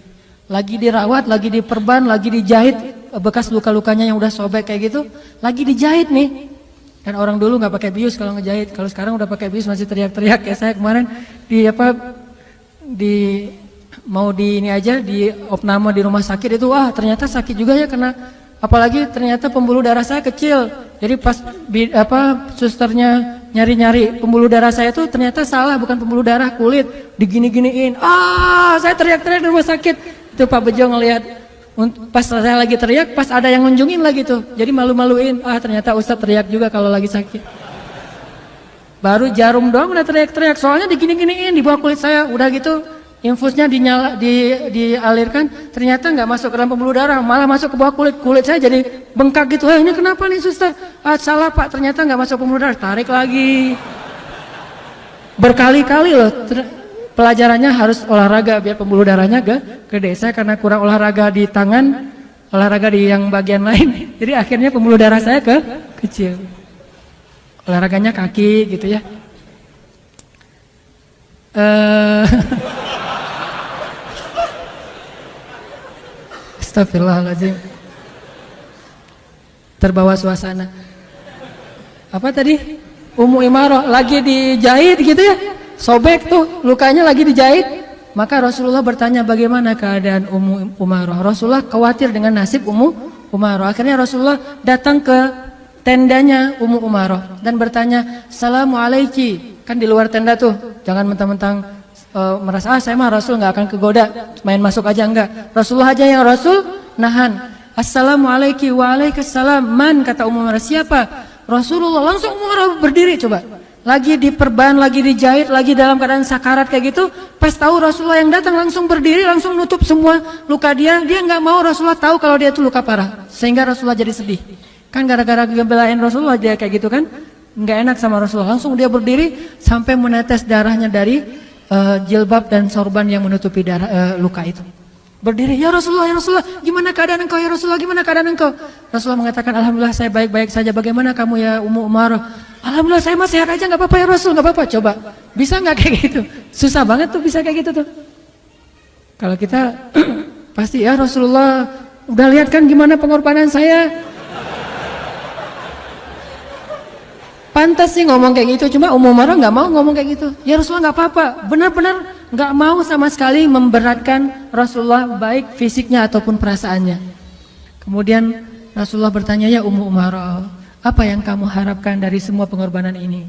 Lagi dirawat, lagi diperban, lagi dijahit, bekas luka-lukanya yang udah sobek kayak gitu, lagi dijahit nih. Dan orang dulu nggak pakai bius kalau ngejahit, kalau sekarang udah pakai bius masih teriak-teriak. Ya saya kemarin mau di ini aja di opname di rumah sakit itu, ternyata sakit juga ya kena. Apalagi ternyata pembuluh darah saya kecil. Jadi pas susternya nyari-nyari pembuluh darah saya itu ternyata salah, bukan pembuluh darah, kulit, digini-giniin. Saya teriak-teriak di rumah sakit. Itu Pak Bejo ngelihat. Pas saya lagi teriak, pas ada yang ngunjungin lagi tuh. Jadi malu-maluin. Ternyata Ustadz teriak juga kalau lagi sakit. Baru jarum doang udah teriak-teriak. Soalnya digini-giniin di bawah kulit saya. Udah gitu infusnya dialirkan, ternyata nggak masuk ke dalam pembuluh darah, malah masuk ke bawah kulit saya jadi bengkak gitu. Ini kenapa nih suster? Salah Pak, ternyata nggak masuk pembuluh darah. Tarik lagi. Berkali-kali loh. Pelajarannya harus olahraga biar pembuluh darahnya gede. Saya karena kurang olahraga di tangan, olahraga di yang bagian lain, jadi akhirnya pembuluh darah saya kecil. Olahraganya kaki gitu ya. Astagfirullahaladzim. Terbawa suasana. Apa tadi? Ummu Umarah lagi dijahit gitu ya. Sobek tuh, lukanya lagi dijahit. Maka Rasulullah bertanya bagaimana keadaan Ummu Umarah. Rasulullah khawatir dengan nasib Ummu Umarah. Akhirnya Rasulullah datang ke tendanya Ummu Umarah dan bertanya, "Assalamualaikum." Kan di luar tenda tuh. Jangan mentang-mentang merasa saya mah Rasul nggak akan kegoda, main masuk aja enggak. Rasulullah aja yang Rasul nahan. Assalamualaikum. Waalaikumsalam. Man, kata Ummu Umarah, siapa? Rasulullah. Langsung Ummu Umarah berdiri coba. Lagi diperban, lagi dijahit, lagi dalam keadaan sakarat kayak gitu. Pas tahu Rasulullah yang datang langsung berdiri, langsung nutup semua luka dia. Dia nggak mau Rasulullah tahu kalau dia itu luka parah, sehingga Rasulullah jadi sedih. Kan gara-gara ngebelain Rasulullah dia kayak gitu kan, nggak enak sama Rasulullah. Langsung dia berdiri sampai menetes darahnya dari jilbab dan sorban yang menutupi luka itu. Berdiri, ya Rasulullah, gimana keadaan engkau ya Rasulullah, gimana keadaan engkau? Rasulullah mengatakan, alhamdulillah saya baik-baik saja. Bagaimana kamu ya Ummu Umarah? Alhamdulillah saya masih sehat aja, nggak apa-apa ya Rasul, nggak apa-apa. Coba, bisa nggak kayak gitu? Susah banget tuh bisa kayak gitu tuh. Kalau kita pasti ya Rasulullah, udah lihat kan gimana pengorbanan saya. Pantas sih ngomong kayak gitu, cuma Ummu Umarah nggak mau ngomong kayak gitu. Ya Rasulullah nggak apa-apa, benar-benar nggak mau sama sekali memberatkan Rasulullah baik fisiknya ataupun perasaannya. Kemudian Rasulullah bertanya, ya Ummu Umarah, apa yang kamu harapkan dari semua pengorbanan ini?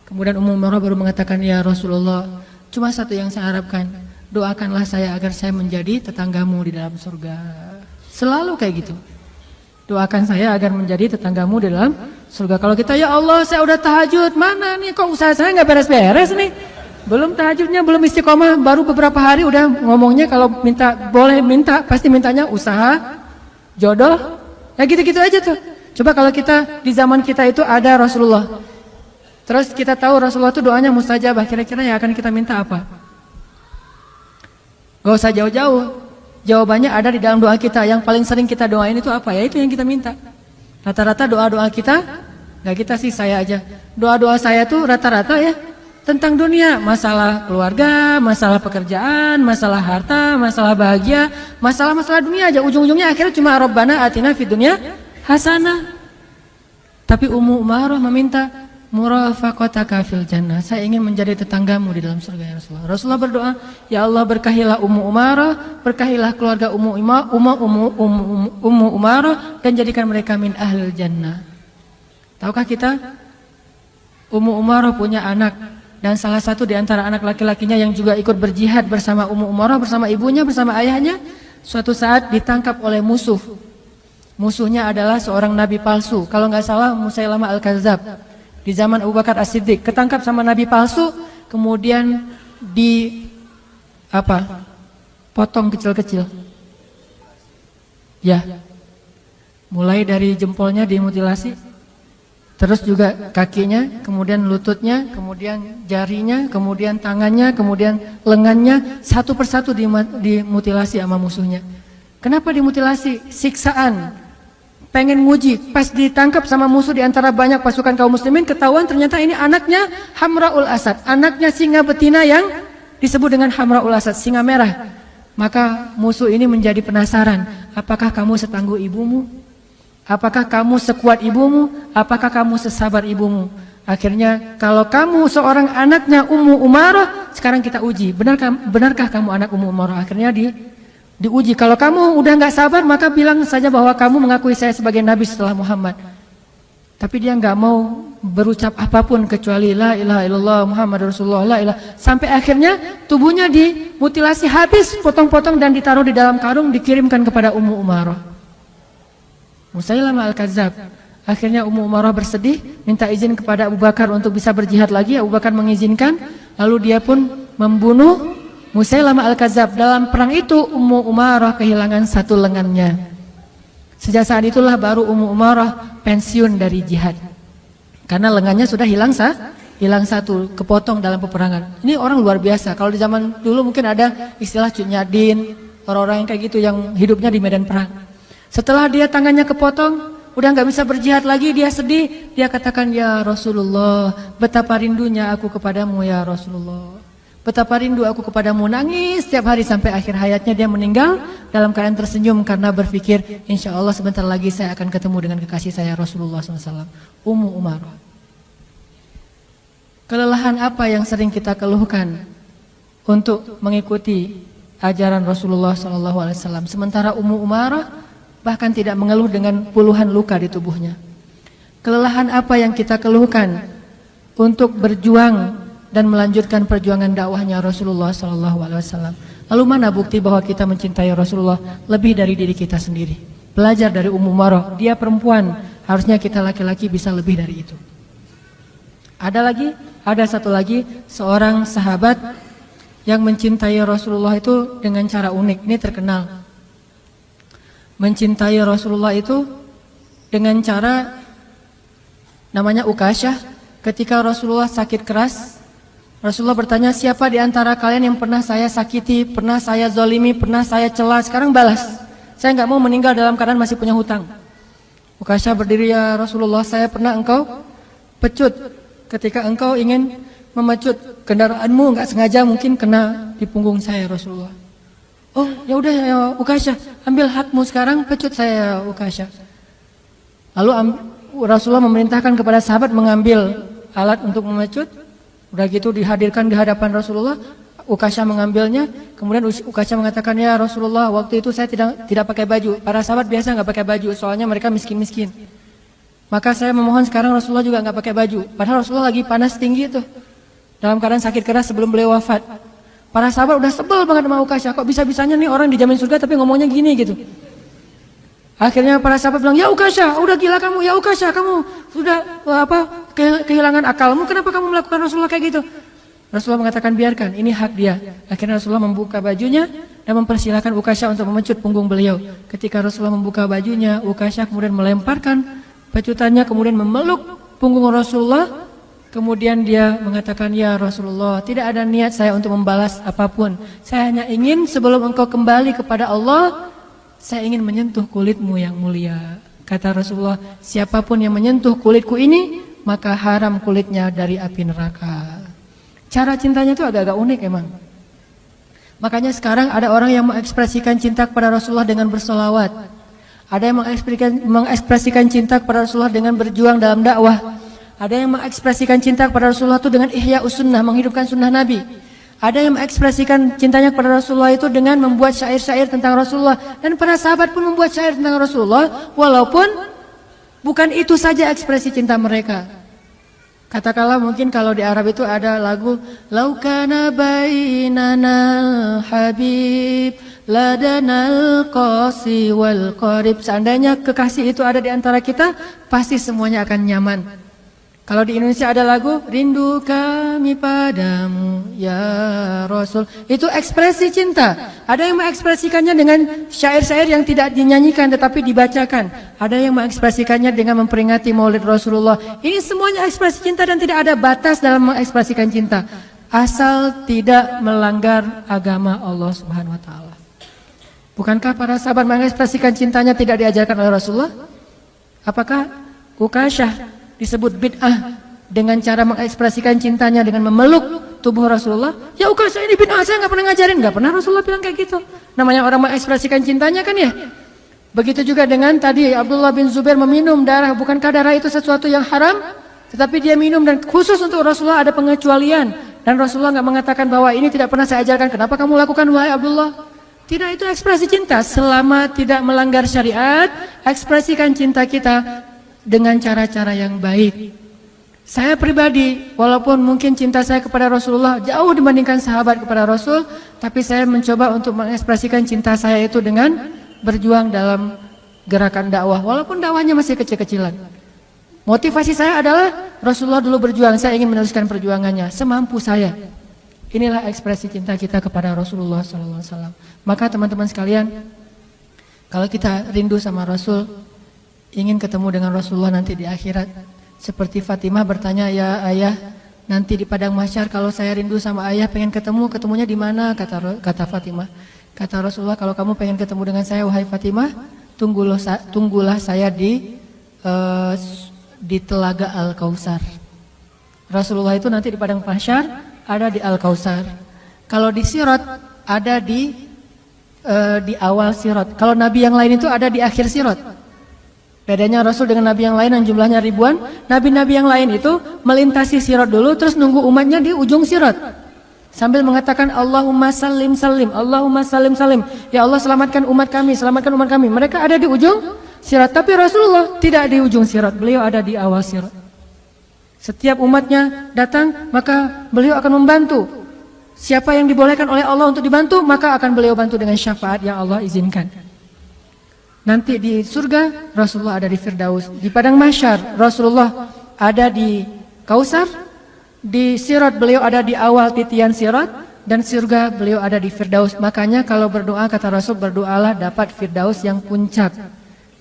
Kemudian Ummu Umarah baru mengatakan, ya Rasulullah, cuma satu yang saya harapkan, doakanlah saya agar saya menjadi tetanggamu di dalam surga. Selalu kayak gitu. Doakan saya agar menjadi tetanggamu di dalam surga. Kalau kita, ya Allah saya udah tahajud, mana nih kok usaha saya nggak beres-beres nih. Belum tahajudnya, belum istiqomah, baru beberapa hari udah ngomongnya kalau minta, boleh minta, pasti mintanya usaha, jodoh, ya gitu-gitu aja tuh. Coba kalau kita, di zaman kita itu ada Rasulullah, terus kita tahu Rasulullah itu doanya mustajabah, kira-kira yang akan kita minta apa? Gak usah jauh-jauh. Jawabannya ada di dalam doa kita. Yang paling sering kita doain itu apa? Ya itu yang kita minta. Rata-rata doa-doa kita, gak kita sih, saya aja. Doa-doa saya tuh rata-rata ya tentang dunia. Masalah keluarga, masalah pekerjaan, masalah harta, masalah bahagia, masalah-masalah dunia aja. Ujung-ujungnya akhirnya cuma Rabbana atina fid dunya hasanah. Tapi Ummu Umarah meminta murafaqataka fil jannah. Saya ingin menjadi tetanggamu di dalam surga ya Rasulullah. Rasulullah berdoa, ya Allah berkahilah Ummu Umarah, berkahilah keluarga Ummu Umarah dan jadikan mereka min ahlil jannah. Tahukah kita Ummu Umarah punya anak dan salah satu di antara anak laki-lakinya yang juga ikut berjihad bersama Ummu Umarah, bersama ibunya, bersama ayahnya, suatu saat ditangkap oleh musuh. Musuhnya adalah seorang nabi palsu. Kalau nggak salah Musailamah Al-Kadzab. Di zaman Abu Bakar As-Siddiq ketangkap sama nabi palsu, kemudian potong kecil-kecil. Ya. Mulai dari jempolnya dimutilasi, terus juga kakinya, kemudian lututnya, kemudian jarinya, kemudian tangannya, kemudian lengannya, satu persatu dimutilasi sama musuhnya. Kenapa dimutilasi? Siksaan. Pengen nguji, pas ditangkap sama musuh di antara banyak pasukan kaum muslimin, ketahuan ternyata ini anaknya Hamraul Asad, anaknya singa betina yang disebut dengan Hamraul Asad, singa merah. Maka musuh ini menjadi penasaran, apakah kamu setangguh ibumu? Apakah kamu sekuat ibumu? Apakah kamu sesabar ibumu? Akhirnya kalau kamu seorang anaknya Ummu Umarah, sekarang kita uji, benarkah kamu anak Ummu Umarah? Akhirnya diuji. Kalau kamu udah nggak sabar, maka bilang saja bahwa kamu mengakui saya sebagai nabi setelah Muhammad. Tapi dia nggak mau berucap apapun kecuali la ilaha illallah Muhammad Rasulullah, la ilaha. Sampai akhirnya tubuhnya dimutilasi habis, potong-potong dan ditaruh di dalam karung, dikirimkan kepada Ummu Umarah. Musailamah Al-Kadzab. Akhirnya Ummu Umarah bersedih, minta izin kepada Abu Bakar untuk bisa berjihad lagi. Abu Bakar mengizinkan, lalu dia pun membunuh Musailamah Al-Kadzab. Dalam perang itu Ummu Umarah kehilangan satu lengannya. Sejak saat itulah baru Ummu Umarah pensiun dari jihad. Karena lengannya sudah hilang satu, kepotong dalam peperangan. Ini orang luar biasa. Kalau di zaman dulu mungkin ada istilah cunyadin, orang-orang yang kayak gitu yang hidupnya di medan perang. Setelah dia tangannya kepotong, udah nggak bisa berjihad lagi, dia sedih. Dia katakan, ya Rasulullah, betapa rindunya aku kepadamu ya Rasulullah. Betapa rindu aku kepadamu, nangis setiap hari sampai akhir hayatnya. Dia meninggal dalam keadaan tersenyum karena berpikir, insya Allah sebentar lagi saya akan ketemu dengan kekasih saya Rasulullah SAW. Ummu Umarah. Kelelahan apa yang sering kita keluhkan untuk mengikuti ajaran Rasulullah SAW? Sementara Ummu Umarah bahkan tidak mengeluh dengan puluhan luka di tubuhnya. Kelelahan apa yang kita keluhkan untuk berjuang dan melanjutkan perjuangan dakwahnya Rasulullah SAW. Lalu mana bukti bahwa kita mencintai Rasulullah lebih dari diri kita sendiri? Belajar dari Ummu Umarah, dia perempuan, harusnya kita laki-laki bisa lebih dari itu. Ada satu lagi, seorang sahabat yang mencintai Rasulullah itu dengan cara unik. Ini terkenal. Mencintai Rasulullah itu dengan cara namanya Ukasyah. Ketika Rasulullah sakit keras, Rasulullah bertanya, siapa di antara kalian yang pernah saya sakiti, pernah saya zalimi, pernah saya cela, sekarang balas. Saya nggak mau meninggal dalam keadaan masih punya hutang. Ukasyah berdiri, ya Rasulullah, saya pernah engkau pecut. Ketika engkau ingin memecut kendaraanmu, nggak sengaja mungkin kena di punggung saya Rasulullah. Oh ya udah ya Ukasyah, ambil hakmu sekarang, pecut saya Ukasyah. Lalu Rasulullah memerintahkan kepada sahabat mengambil alat untuk memecut. Udah gitu dihadirkan di hadapan Rasulullah, Ukasyah mengambilnya, kemudian Ukasyah mengatakan, ya Rasulullah, waktu itu saya tidak pakai baju. Para sahabat biasa nggak pakai baju, soalnya mereka miskin-miskin. Maka saya memohon sekarang Rasulullah juga nggak pakai baju. Padahal Rasulullah lagi panas tinggi tuh, dalam keadaan sakit keras sebelum beliau wafat. Para sahabat udah sebel banget sama Ukasyah, kok bisa-bisanya nih orang dijamin surga tapi ngomongnya gini gitu. Akhirnya para sahabat bilang, ya Ukasyah, udah gila kamu, ya Ukasyah, kamu sudah kehilangan akalmu, kenapa kamu melakukan Rasulullah kayak gitu? Rasulullah mengatakan, biarkan, ini hak dia. Akhirnya Rasulullah membuka bajunya dan mempersilahkan Ukasyah untuk memecut punggung beliau. Ketika Rasulullah membuka bajunya, Ukasyah kemudian melemparkan pecutannya, kemudian memeluk punggung Rasulullah. Kemudian dia mengatakan, ya Rasulullah, tidak ada niat saya untuk membalas apapun. Saya hanya ingin sebelum engkau kembali kepada Allah, saya ingin menyentuh kulitmu yang mulia. Kata Rasulullah, siapapun yang menyentuh kulitku ini, maka haram kulitnya dari api neraka. Cara cintanya itu agak-agak unik emang. Makanya sekarang ada orang yang mengekspresikan cinta kepada Rasulullah dengan bersolawat. Ada yang mengekspresikan cinta kepada Rasulullah dengan berjuang dalam dakwah. Ada yang mengekspresikan cinta kepada Rasulullah itu dengan ihya sunnah, menghidupkan sunnah Nabi. Ada yang mengekspresikan cintanya kepada Rasulullah itu dengan membuat syair-syair tentang Rasulullah. Dan para sahabat pun membuat syair tentang Rasulullah, walaupun bukan itu saja ekspresi cinta mereka. Katakanlah mungkin kalau di Arab itu ada lagu Laukana bainanal habib ladanal qasi wal qarib. Seandainya kekasih itu ada di antara kita, pasti semuanya akan nyaman. Kalau di Indonesia ada lagu Rindu kami padamu ya Rasul, itu ekspresi cinta. Ada yang mengekspresikannya dengan syair-syair yang tidak dinyanyikan tetapi dibacakan. Ada yang mengekspresikannya dengan memperingati Maulid Rasulullah. Ini semuanya ekspresi cinta dan tidak ada batas dalam mengekspresikan cinta, asal tidak melanggar agama Allah Subhanahu wa taala. Bukankah para sahabat mengekspresikan cintanya tidak diajarkan oleh Rasulullah? Apakah Ukasyah disebut bid'ah dengan cara mengekspresikan cintanya dengan memeluk tubuh Rasulullah? Ya Ukasyah ini bid'ah, saya nggak pernah ngajarin. Nggak pernah Rasulullah bilang kayak gitu. Namanya orang mengekspresikan cintanya kan ya. Begitu juga dengan tadi Abdullah bin Zubair meminum darah. Bukankah darah itu sesuatu yang haram? Tetapi dia minum dan khusus untuk Rasulullah ada pengecualian. Dan Rasulullah nggak mengatakan bahwa ini tidak pernah saya ajarkan. Kenapa kamu lakukan wahai Abdullah? Tidak, itu ekspresi cinta. Selama tidak melanggar syariat, ekspresikan cinta kita dengan cara-cara yang baik. Saya pribadi, walaupun mungkin cinta saya kepada Rasulullah jauh dibandingkan sahabat kepada Rasul, tapi saya mencoba untuk mengekspresikan cinta saya itu dengan berjuang dalam gerakan dakwah, walaupun dakwahnya masih kecil-kecilan. Motivasi saya adalah Rasulullah dulu berjuang, saya ingin meneruskan perjuangannya semampu saya. Inilah ekspresi cinta kita kepada Rasulullah SAW. Maka teman-teman sekalian, kalau kita rindu sama Rasul, ingin ketemu dengan Rasulullah nanti di akhirat, seperti Fatimah bertanya, ya ayah, nanti di padang mahsyar kalau saya rindu sama ayah, pengen ketemu, ketemunya di mana? Kata Fatimah. Kata Rasulullah, kalau kamu pengen ketemu dengan saya wahai Fatimah, tunggulah saya di Telaga Al-Kautsar. Rasulullah itu nanti di padang mahsyar ada di Al-Kautsar. Kalau di Sirat ada di awal Sirat. Kalau nabi yang lain itu ada di akhir Sirat. Bedanya Rasul dengan nabi yang lain yang jumlahnya ribuan, nabi-nabi yang lain itu melintasi Sirat dulu terus nunggu umatnya di ujung Sirat. Sambil mengatakan Allahumma salim salim, Allahumma salim salim. Ya Allah selamatkan umat kami, selamatkan umat kami. Mereka ada di ujung Sirat, tapi Rasulullah tidak di ujung Sirat. Beliau ada di awal Sirat. Setiap umatnya datang, maka beliau akan membantu. Siapa yang dibolehkan oleh Allah untuk dibantu, maka akan beliau bantu dengan syafaat yang Allah izinkan. Nanti di surga, Rasulullah ada di Firdaus. Di padang mahsyar, Rasulullah ada di Kautsar. Di Sirat, beliau ada di awal titian Sirat. Dan surga, beliau ada di Firdaus. Makanya kalau berdoa, kata Rasul, berdoalah dapat Firdaus yang puncak.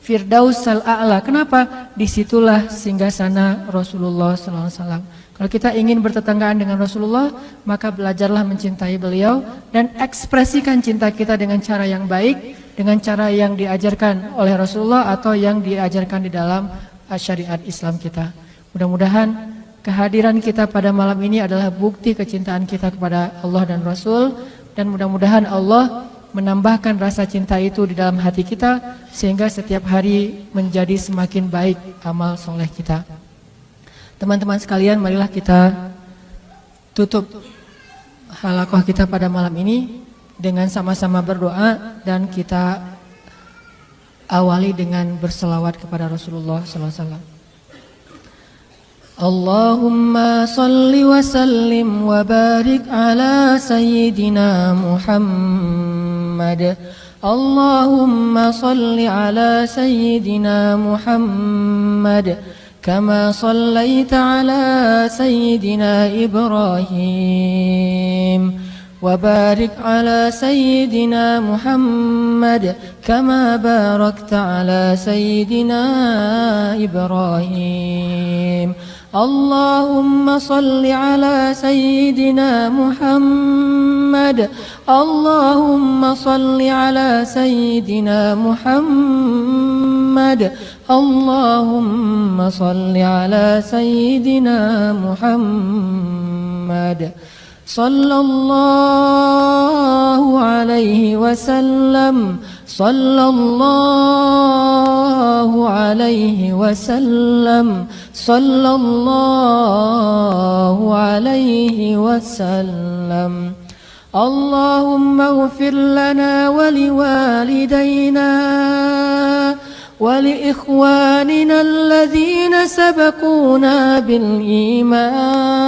Firdaus al-A'la. Kenapa? Disitulah singgasana Rasulullah SAW. Kalau kita ingin bertetanggaan dengan Rasulullah, maka belajarlah mencintai beliau dan ekspresikan cinta kita dengan cara yang baik, dengan cara yang diajarkan oleh Rasulullah atau yang diajarkan di dalam syariat Islam kita. Mudah-mudahan kehadiran kita pada malam ini adalah bukti kecintaan kita kepada Allah dan Rasul, dan mudah-mudahan Allah menambahkan rasa cinta itu di dalam hati kita sehingga setiap hari menjadi semakin baik amal soleh kita. Teman-teman sekalian, marilah kita tutup halaqah kita pada malam ini dengan sama-sama berdoa dan kita awali dengan berselawat kepada Rasulullah SAW. Allahumma salli wa sallim wa barik ala sayyidina Muhammad. Allahumma salli ala sayyidina Muhammad kama sallaita ala sayyidina Ibrahim wa barik ala sayyidina Muhammad kama barakta ala sayyidina Ibrahim. اللهم صل على سيدنا محمد اللهم صل على سيدنا محمد اللهم صل على سيدنا محمد صلى الله عليه وسلم صلى الله عليه وسلم صلى الله عليه وسلم اللهم اغفر لنا ولوالدينا ولإخواننا الذين سبقونا بالإيمان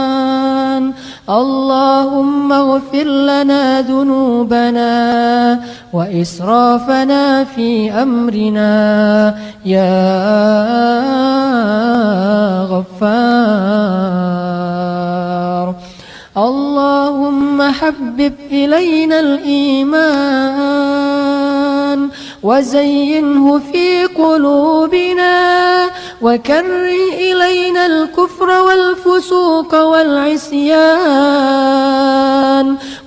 اللهم اغفر لنا ذنوبنا وإسرافنا في أمرنا يا غفار اللهم حبب إلينا الإيمان وزينه في قلوبنا وكره إلينا الكفر والفسوق والعصيان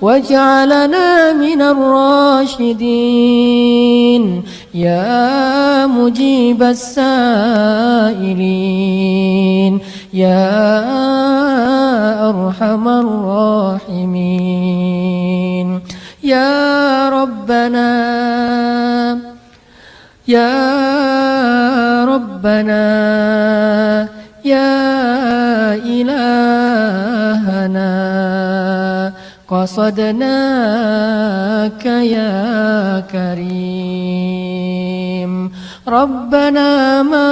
واجعلنا من الراشدين يا مجيب السائلين يا أرحم الراحمين يا ربنا يا ربنا يا إلهنا قصدناك يا كريم ربنا ما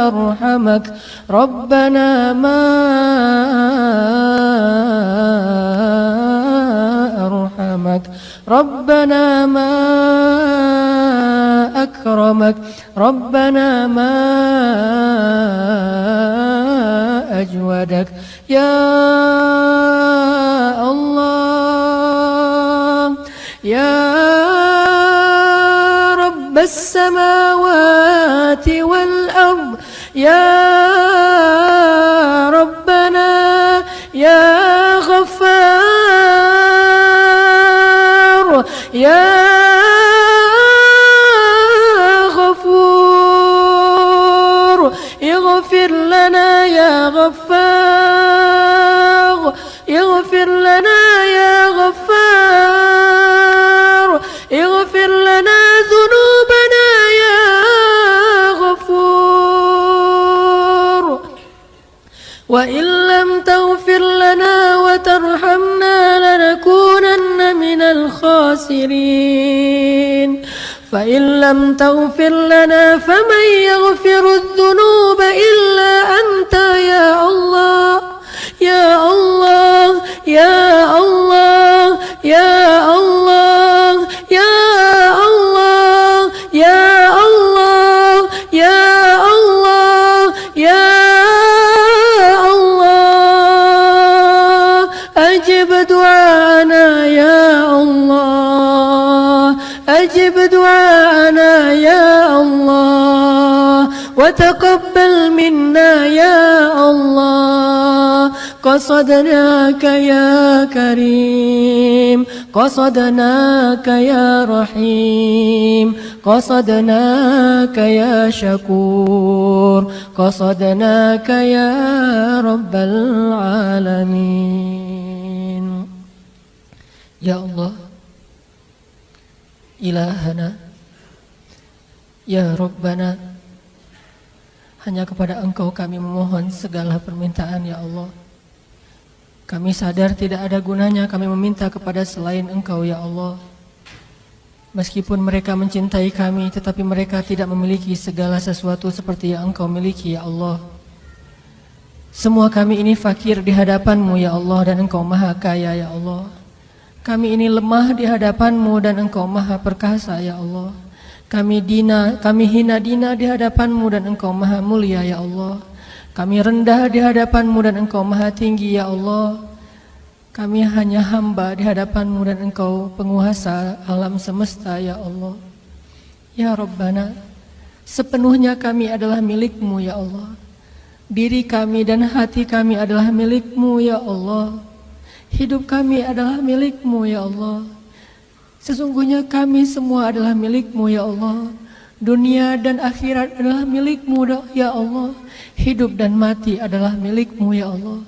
أرحمك ربنا ما أرحمك ربنا ما أكرمك ربنا ما أجودك يا الله يا رب السماوات والأرض يا ربنا يا غفار يا غفور اغفر لنا يا غفار اغفر لنا يا غفار اغفر لنا ذنوبنا يا غفور وإن لم تغفر لنا وترحمنا لنكونن من الخاسرين فإن لم تغفر لنا فمن يغفر الذنوب إلا أنت يا الله يا الله يا الله يا الله يا الله يا الله يا الله يا الله أجب دعانا يا الله أجب دعانا يا الله وتقبل منا يا الله قصدناك يا كريم قصدناك يا رحيم قصدناك يا شكور قصدناك يا رب العالمين يا الله Ilahana Ya Rabbana hanya kepada Engkau kami memohon segala permintaan ya Allah. Kami sadar tidak ada gunanya kami meminta kepada selain Engkau ya Allah. Meskipun mereka mencintai kami tetapi mereka tidak memiliki segala sesuatu seperti yang Engkau miliki ya Allah. Semua kami ini fakir di hadapan-Mu ya Allah dan Engkau maha kaya ya Allah. Kami ini lemah di hadapan-Mu dan Engkau maha perkasa ya Allah. Kami hina dina di hadapan-Mu dan Engkau maha mulia ya Allah. Kami rendah di hadapan-Mu dan Engkau maha tinggi ya Allah. Kami hanya hamba di hadapan-Mu dan Engkau penguasa alam semesta ya Allah. Ya Rabbana, Sepenuhnya kami adalah milik-Mu ya Allah. Diri kami dan hati kami adalah milik-Mu ya Allah. Hidup kami adalah milik-Mu ya Allah. Sesungguhnya kami semua adalah milik-Mu ya Allah. Dunia dan akhirat adalah milik-Mu ya Allah. Hidup dan mati adalah milik-Mu ya Allah.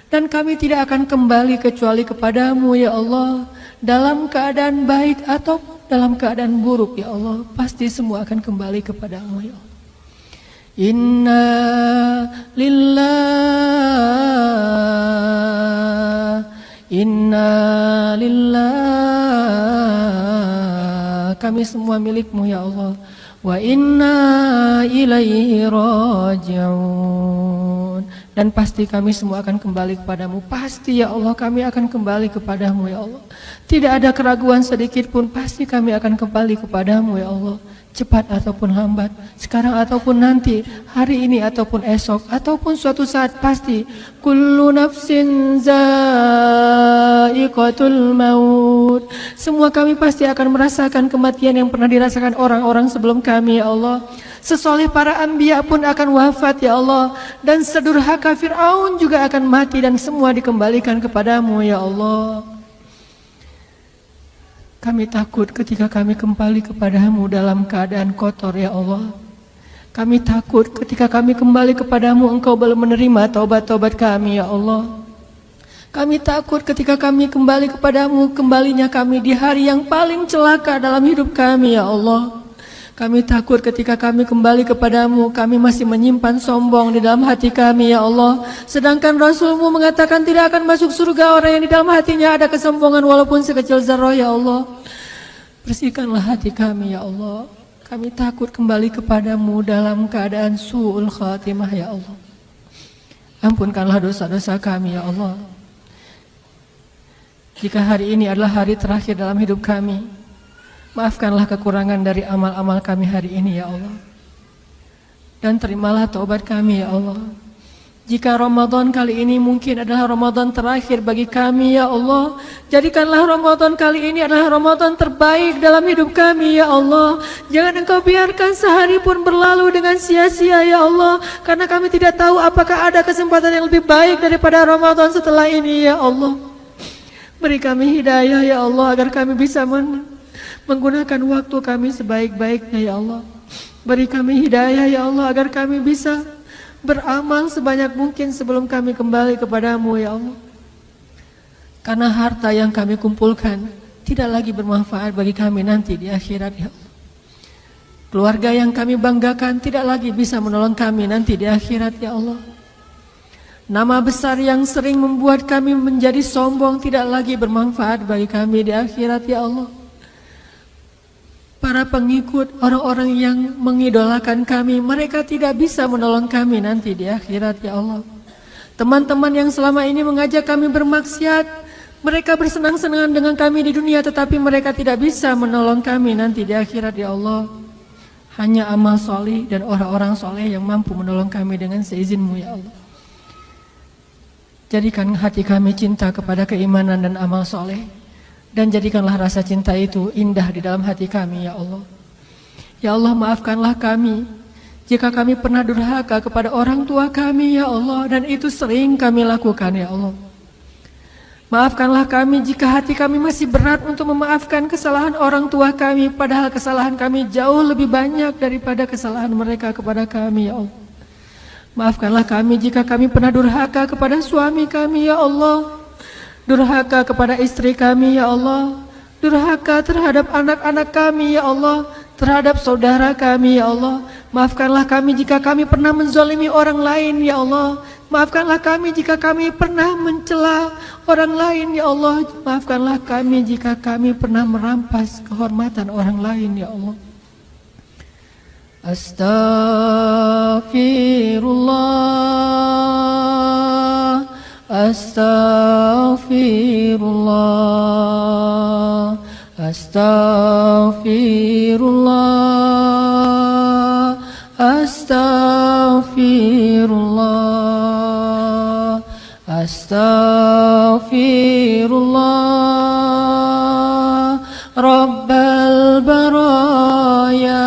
Dan kami tidak akan kembali kecuali kepada-Mu ya Allah. Dalam keadaan baik atau dalam keadaan buruk ya Allah, pasti semua akan kembali kepada-Mu ya Allah. Inna lillah, kami semua milik-Mu ya Allah. Wa inna ilaihi raji'un, dan pasti kami semua akan kembali kepada-Mu. Pasti ya Allah, kami akan kembali kepada-Mu ya Allah. Tidak ada keraguan sedikit pun, pasti kami akan kembali kepada-Mu ya Allah. Cepat ataupun lambat, sekarang ataupun nanti, hari ini ataupun esok, ataupun suatu saat, pasti kullu nafsin za'iqatul maut. Semua kami pasti akan merasakan kematian yang pernah dirasakan orang-orang sebelum kami ya Allah. Sesoleh para anbiya pun akan wafat ya Allah. Dan sedurhaka Fir'aun juga akan mati, dan semua dikembalikan kepada-Mu ya Allah. Kami takut ketika kami kembali kepada-Mu dalam keadaan kotor ya Allah. Kami takut ketika kami kembali kepada-Mu, Engkau belum menerima taubat-taubat kami ya Allah. Kami takut ketika kami kembali kepada-Mu, kembalinya kami di hari yang paling celaka dalam hidup kami ya Allah. Kami takut ketika kami kembali kepada-Mu, kami masih menyimpan sombong di dalam hati kami ya Allah. Sedangkan Rasul-Mu mengatakan tidak akan masuk surga orang yang di dalam hatinya ada kesombongan walaupun sekecil zarah ya Allah. Bersihkanlah hati kami ya Allah. Kami takut kembali kepada-Mu dalam keadaan su'ul khatimah ya Allah. Ampunkanlah dosa-dosa kami ya Allah. Jika hari ini adalah hari terakhir dalam hidup kami, maafkanlah kekurangan dari amal-amal kami hari ini ya Allah. Dan terimalah taubat kami ya Allah. Jika Ramadan kali ini mungkin adalah Ramadan terakhir bagi kami ya Allah, jadikanlah Ramadan kali ini adalah Ramadan terbaik dalam hidup kami ya Allah. Jangan Engkau biarkan sehari pun berlalu dengan sia-sia ya Allah, karena kami tidak tahu apakah ada kesempatan yang lebih baik daripada Ramadan setelah ini ya Allah. Beri kami hidayah ya Allah, agar kami bisa menggunakan waktu kami sebaik-baiknya ya Allah. Beri kami hidayah ya Allah, agar kami bisa beramal sebanyak mungkin sebelum kami kembali kepada-Mu ya Allah. Karena harta yang kami kumpulkan tidak lagi bermanfaat bagi kami nanti di akhirat ya Allah. Keluarga yang kami banggakan tidak lagi bisa menolong kami nanti di akhirat ya Allah. Nama besar yang sering membuat kami menjadi sombong tidak lagi bermanfaat bagi kami di akhirat ya Allah. Para pengikut orang-orang yang mengidolakan kami, mereka tidak bisa menolong kami nanti di akhirat ya Allah. Teman-teman yang selama ini mengajak kami bermaksiat, mereka bersenang-senang dengan kami di dunia, tetapi mereka tidak bisa menolong kami nanti di akhirat ya Allah. Hanya amal soleh dan orang-orang soleh yang mampu menolong kami dengan seizin-Mu ya Allah. Jadikan hati kami cinta kepada keimanan dan amal soleh. Dan jadikanlah rasa cinta itu indah di dalam hati kami ya Allah. Ya Allah, maafkanlah kami jika kami pernah durhaka kepada orang tua kami ya Allah, dan itu sering kami lakukan ya Allah. Maafkanlah kami jika hati kami masih berat untuk memaafkan kesalahan orang tua kami, padahal kesalahan kami jauh lebih banyak daripada kesalahan mereka kepada kami ya Allah. Maafkanlah kami jika kami pernah durhaka kepada suami kami ya Allah, durhaka kepada istri kami ya Allah, durhaka terhadap anak-anak kami ya Allah, terhadap saudara kami ya Allah. Maafkanlah kami jika kami pernah menzalimi orang lain ya Allah. Maafkanlah kami jika kami pernah mencela orang lain ya Allah. Maafkanlah kami jika kami pernah merampas kehormatan orang lain ya Allah. Astaghfirullah, astaghfirullah, astaghfirullah, astaghfirullah, astaghfirullah, Rabbal baraya,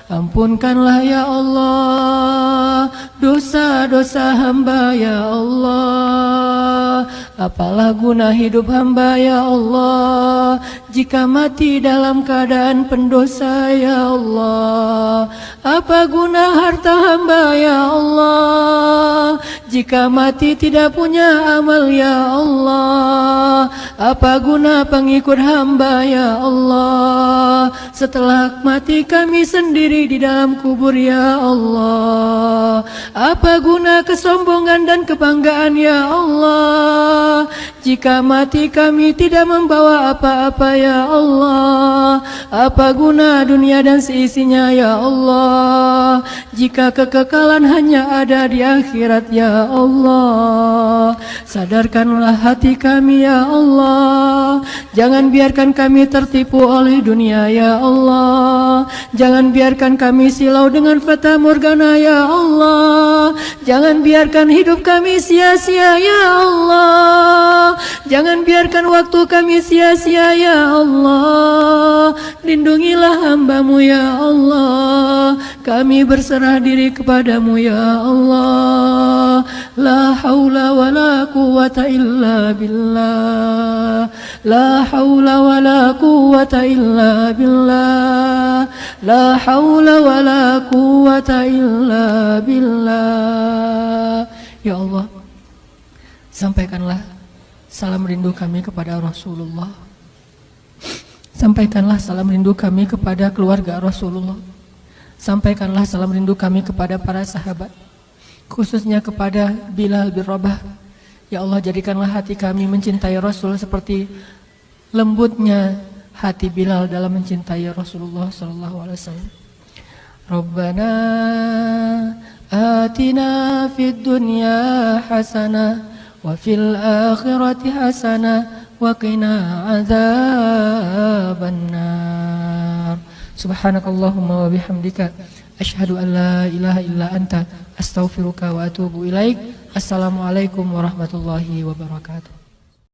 Ampunkanlah ya Allah dosa-dosa hamba ya Allah. Apalah guna hidup hamba ya Allah jika mati dalam keadaan pendosa ya Allah. Apa guna harta hamba ya Allah jika mati tidak punya amal ya Allah. Apa guna pengikut hamba ya Allah setelah mati kami sendiri di dalam kubur ya Allah. Apa guna kesombongan dan kebanggaan ya Allah jika mati kami tidak membawa apa-apa ya Allah. Apa guna dunia dan seisinya ya Allah jika kekekalan hanya ada di akhirat ya Allah. Sadarkanlah hati kami ya Allah, jangan biarkan kami tertipu oleh dunia ya Allah. Jangan biarkan kami silau dengan fata morgana ya Allah. Jangan biarkan hidup kami sia-sia ya Allah. Jangan biarkan waktu kami sia-sia ya Allah. Lindungilah hamba-Mu ya Allah. Kami berserah diri kepadamu ya Allah. La haula wa la quwata illa billah. La haula wa la quwata illa billah. La haula wa la quwata illa billah. Ya Allah, sampaikanlah salam rindu kami kepada Rasulullah. Sampaikanlah salam rindu kami kepada keluarga Rasulullah. Sampaikanlah salam rindu kami kepada para sahabat, khususnya kepada Bilal bin Rabah. Ya Allah, jadikanlah hati kami mencintai Rasul seperti lembutnya hati Bilal dalam mencintai Rasulullah sallallahu alaihi wasallam. Rabbana atina fid dunya hasanah wa fil akhirati hasanah wa qina adzabannar. Subhanakallahumma wa bihamdika asyhadu an la ilaha illa anta astaghfiruka wa atubu ilaik. Assalamualaikum warahmatullahi wabarakatuh.